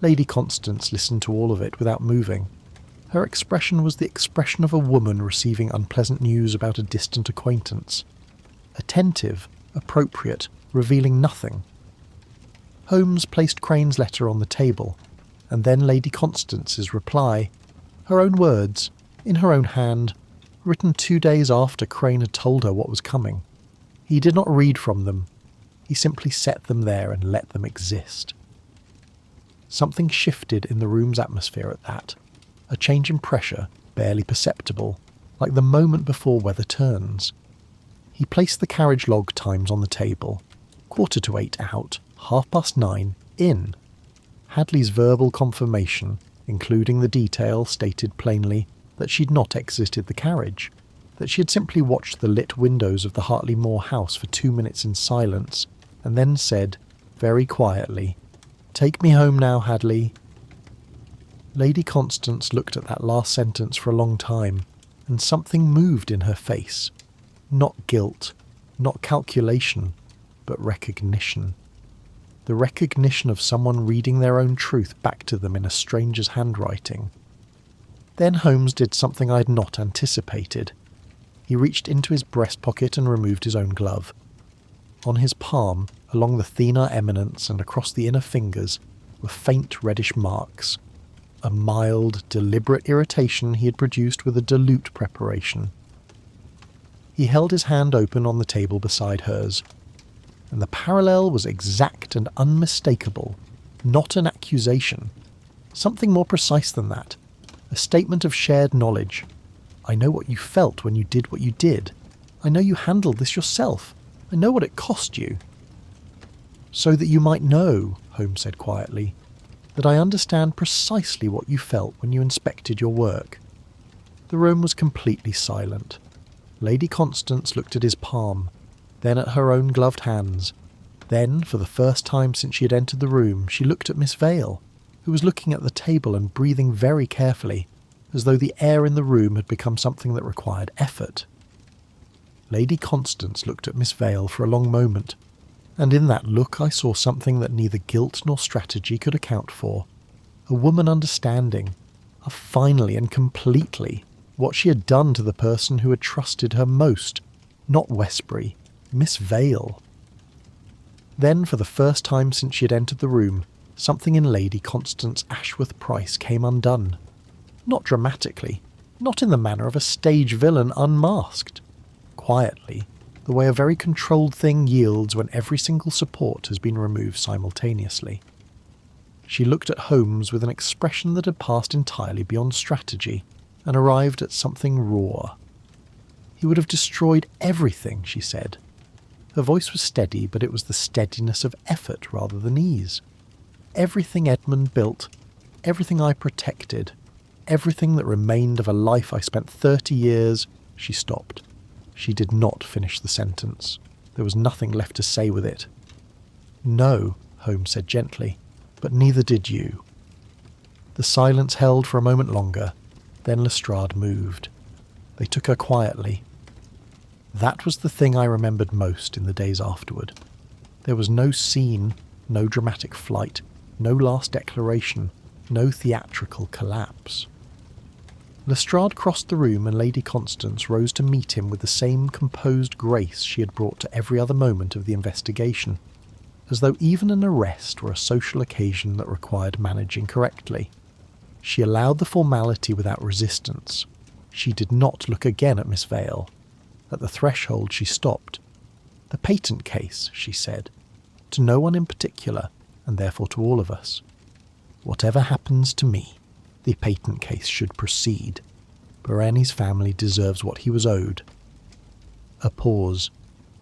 Lady Constance listened to all of it without moving. Her expression was the expression of a woman receiving unpleasant news about a distant acquaintance. Attentive, appropriate, revealing nothing. Holmes placed Crane's letter on the table, and then Lady Constance's reply, her own words, in her own hand, written 2 days after Crane had told her what was coming. He did not read from them. He simply set them there and let them exist. Something shifted in the room's atmosphere at that. A change in pressure, barely perceptible, like the moment before weather turns. He placed the carriage log times on the table. 8:15 out, 9:30 in. Hadley's verbal confirmation, including the detail stated plainly that she'd not exited the carriage, that she had simply watched the lit windows of the Hartley-Moore house for 2 minutes in silence, and then said, very quietly, "Take me home now, Hadley." Lady Constance looked at that last sentence for a long time, and something moved in her face. Not guilt, not calculation, but recognition. The recognition of someone reading their own truth back to them in a stranger's handwriting. Then Holmes did something I had not anticipated. He reached into his breast pocket and removed his own glove. On his palm, along the thinner eminence and across the inner fingers, were faint reddish marks. A mild, deliberate irritation he had produced with a dilute preparation. He held his hand open on the table beside hers, and the parallel was exact and unmistakable, not an accusation. Something more precise than that. A statement of shared knowledge. I know what you felt when you did what you did. I know you handled this yourself. I know what it cost you. So that you might know, Holmes said quietly, that I understand precisely what you felt when you inspected your work. The room was completely silent. Lady Constance looked at his palm, then at her own gloved hands. Then, for the first time since she had entered the room, she looked at Miss Vale, who was looking at the table and breathing very carefully, as though the air in the room had become something that required effort. Lady Constance looked at Miss Vale for a long moment, and in that look I saw something that neither guilt nor strategy could account for. A woman understanding, finally and completely, what she had done to the person who had trusted her most, not Westbury, Miss Vale. Then, for the first time since she had entered the room, something in Lady Constance Ashworth Price came undone. Not dramatically, not in the manner of a stage villain unmasked. Quietly, the way a very controlled thing yields when every single support has been removed simultaneously. She looked at Holmes with an expression that had passed entirely beyond strategy, and arrived at something raw. He would have destroyed everything, she said. Her voice was steady, but it was the steadiness of effort rather than ease. Everything Edmund built, everything I protected, everything that remained of a life I spent 30 years... She stopped. She did not finish the sentence. There was nothing left to say with it. "No," Holmes said gently, "but neither did you." The silence held for a moment longer, then Lestrade moved. They took her quietly. That was the thing I remembered most in the days afterward. There was no scene, no dramatic flight, no last declaration, no theatrical collapse. Lestrade crossed the room and Lady Constance rose to meet him with the same composed grace she had brought to every other moment of the investigation, as though even an arrest were a social occasion that required managing correctly. She allowed the formality without resistance. She did not look again at Miss Vale. At the threshold she stopped. "The patent case," she said, "to no one in particular, and therefore to all of us. Whatever happens to me, the patent case should proceed. Bereni's family deserves what he was owed." A pause,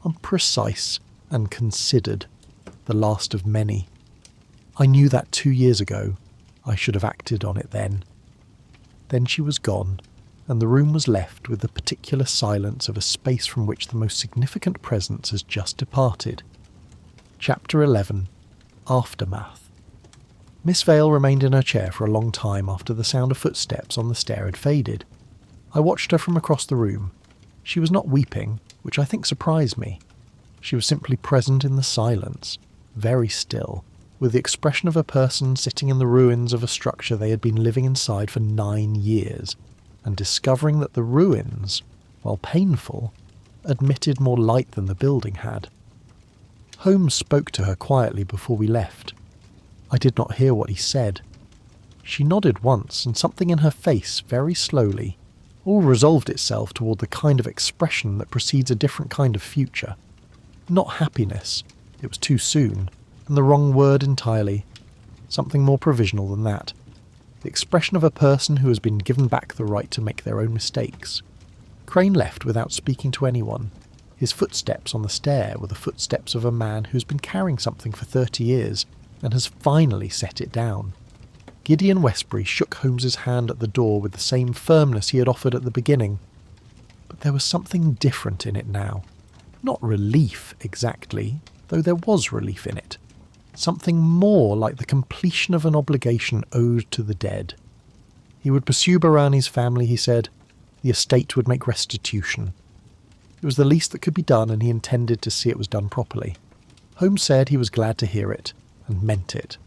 unprecise and considered, the last of many. I knew that 2 years ago. I should have acted on it then. Then she was gone, and the room was left with the particular silence of a space from which the most significant presence has just departed. Chapter 11. Aftermath. Miss Vale remained in her chair for a long time after the sound of footsteps on the stair had faded. I watched her from across the room. She was not weeping, which I think surprised me. She was simply present in the silence, very still, with the expression of a person sitting in the ruins of a structure they had been living inside for 9 years, and discovering that the ruins, while painful, admitted more light than the building had. Holmes spoke to her quietly before we left. I did not hear what he said. She nodded once, and something in her face, very slowly, all resolved itself toward the kind of expression that precedes a different kind of future. Not happiness, it was too soon, and the wrong word entirely. Something more provisional than that. The expression of a person who has been given back the right to make their own mistakes. Crane left without speaking to anyone. His footsteps on the stair were the footsteps of a man who has been carrying something for 30 years and has finally set it down. Gideon Westbury shook Holmes's hand at the door with the same firmness he had offered at the beginning. But there was something different in it now. Not relief, exactly, though there was relief in it. Something more like the completion of an obligation owed to the dead. He would pursue Barani's family, he said. The estate would make restitution. It was the least that could be done, and he intended to see it was done properly. Holmes said he was glad to hear it, and meant it.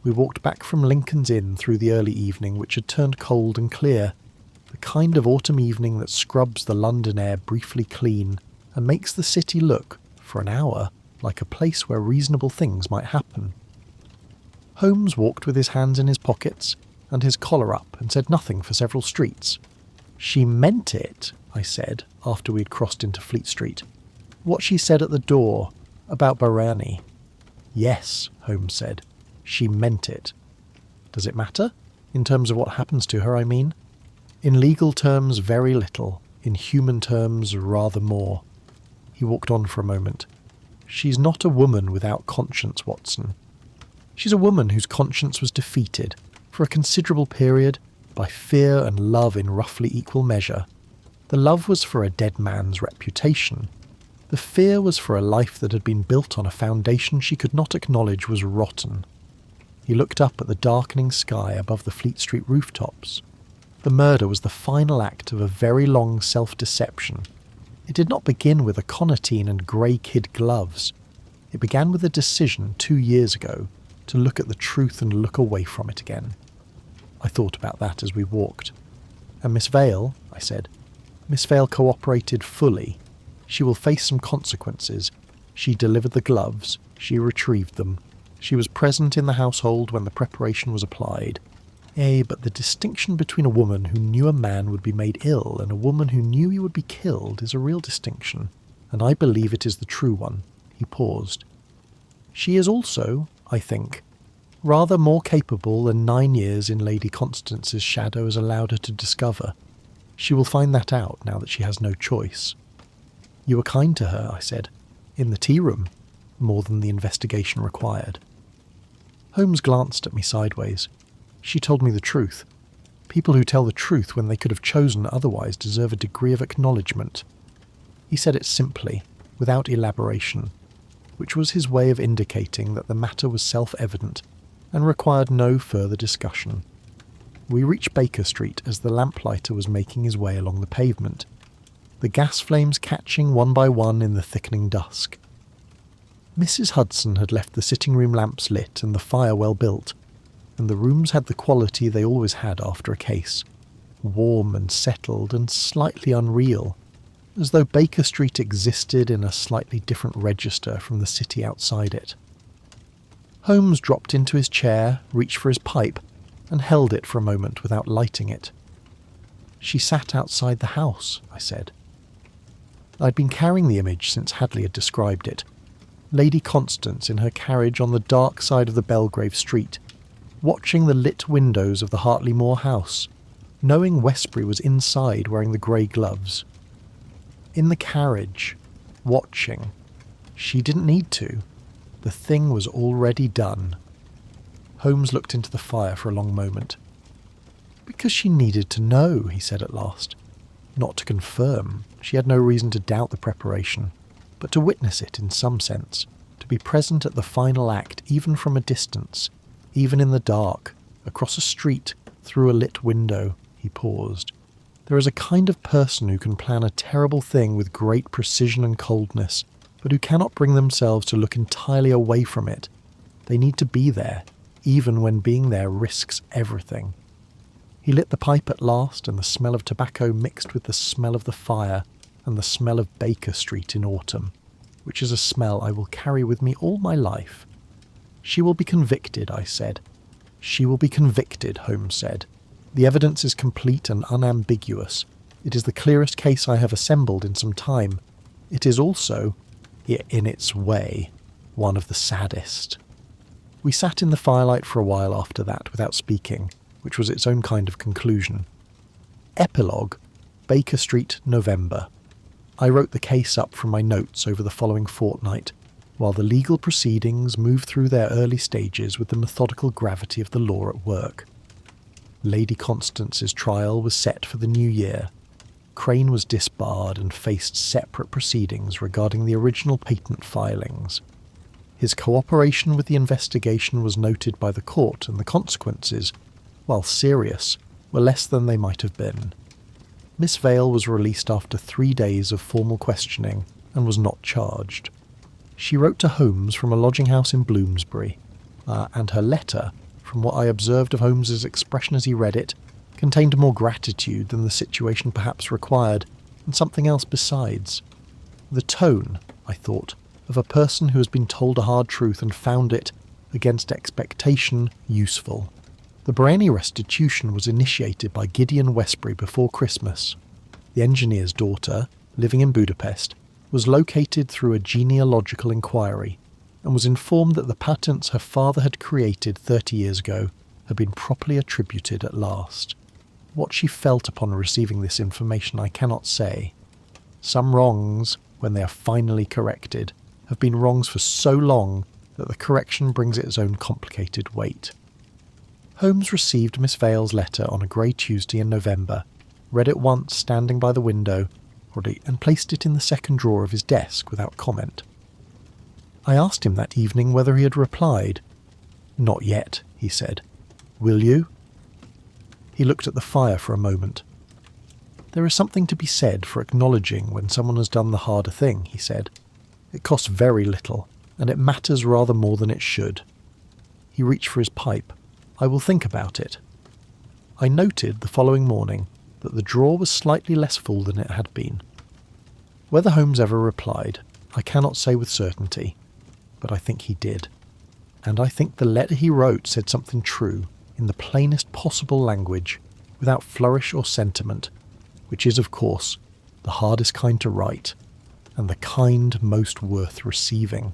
We walked back from Lincoln's Inn through the early evening, which had turned cold and clear, the kind of autumn evening that scrubs the London air briefly clean and makes the city look, for an hour, like a place where reasonable things might happen. Holmes walked with his hands in his pockets and his collar up and said nothing for several streets. She meant it, I said, after we had crossed into Fleet Street. What she said at the door, about Barani. Yes, Holmes said. She meant it. Does it matter? In terms of what happens to her, I mean. In legal terms, very little. In human terms, rather more. He walked on for a moment. She's not a woman without conscience, Watson. She's a woman whose conscience was defeated, for a considerable period, by fear and love in roughly equal measure. The love was for a dead man's reputation. The fear was for a life that had been built on a foundation she could not acknowledge was rotten. He looked up at the darkening sky above the Fleet Street rooftops. The murder was the final act of a very long self-deception. It did not begin with aconitine and grey kid gloves. It began with a decision 2 years ago to look at the truth and look away from it again. I thought about that as we walked. And Miss Vale, I said. Miss Vale cooperated fully. She will face some consequences. She delivered the gloves. She retrieved them. She was present in the household when the preparation was applied. But the distinction between a woman who knew a man would be made ill and a woman who knew he would be killed is a real distinction, and I believe it is the true one. He paused. She is also, I think, rather more capable than 9 years in Lady Constance's shadow has allowed her to discover. She will find that out now that she has no choice. You were kind to her, I said, in the tea room, more than the investigation required. Holmes glanced at me sideways. She told me the truth. People who tell the truth when they could have chosen otherwise deserve a degree of acknowledgement. He said it simply, without elaboration, which was his way of indicating that the matter was self-evident and required no further discussion. We reached Baker Street as the lamplighter was making his way along the pavement, the gas flames catching one by one in the thickening dusk. Mrs. Hudson had left the sitting-room lamps lit and the fire well built, and the rooms had the quality they always had after a case, warm and settled and slightly unreal, as though Baker Street existed in a slightly different register from the city outside it. Holmes dropped into his chair, reached for his pipe, and held it for a moment without lighting it. She sat outside the house, I said. I'd been carrying the image since Hadley had described it. Lady Constance in her carriage on the dark side of the Belgrave Street, watching the lit windows of the Hartley-Moore house, knowing Westbury was inside wearing the grey gloves. In the carriage, watching. She didn't need to. The thing was already done. Holmes looked into the fire for a long moment. Because she needed to know, he said at last. Not to confirm. She had no reason to doubt the preparation, but to witness it in some sense, to be present at the final act even from a distance, even in the dark, across a street, through a lit window. He paused. There is a kind of person who can plan a terrible thing with great precision and coldness, but who cannot bring themselves to look entirely away from it. They need to be there, even when being there risks everything. He lit the pipe at last, and the smell of tobacco mixed with the smell of the fire and the smell of Baker Street in autumn, which is a smell I will carry with me all my life. "She will be convicted," I said. "She will be convicted," Holmes said. "The evidence is complete and unambiguous. It is the clearest case I have assembled in some time. It is also, in its way, one of the saddest." We sat in the firelight for a while after that without speaking, which was its own kind of conclusion. Epilogue, Baker Street, November. I wrote the case up from my notes over the following fortnight, while the legal proceedings moved through their early stages with the methodical gravity of the law at work. Lady Constance's trial was set for the new year. Crane was disbarred and faced separate proceedings regarding the original patent filings. His cooperation with the investigation was noted by the court, and the consequences, while serious, were less than they might have been. Miss Vale was released after 3 days of formal questioning and was not charged. She wrote to Holmes from a lodging-house in Bloomsbury, and her letter, from what I observed of Holmes's expression as he read it, contained more gratitude than the situation perhaps required, and something else besides. The tone, I thought, of a person who has been told a hard truth and found it, against expectation, useful. The Brienne restitution was initiated by Gideon Westbury before Christmas. The engineer's daughter, living in Budapest, was located through a genealogical inquiry, and was informed that the patents her father had created 30 years ago had been properly attributed at last. What she felt upon receiving this information I cannot say. Some wrongs, when they are finally corrected, have been wrongs for so long that the correction brings its own complicated weight. Holmes received Miss Vale's letter on a grey Tuesday in November, read it once standing by the window, and placed it in the second drawer of his desk without comment. I asked him that evening whether he had replied. "Not yet," he said. "Will you?" He looked at the fire for a moment. "There is something to be said for acknowledging when someone has done the harder thing," he said. "It costs very little, and it matters rather more than it should." He reached for his pipe. "I will think about it." I noted the following morning that the drawer was slightly less full than it had been. Whether Holmes ever replied, I cannot say with certainty, but I think he did. And I think the letter he wrote said something true, in the plainest possible language, without flourish or sentiment, which is, of course, the hardest kind to write, and the kind most worth receiving.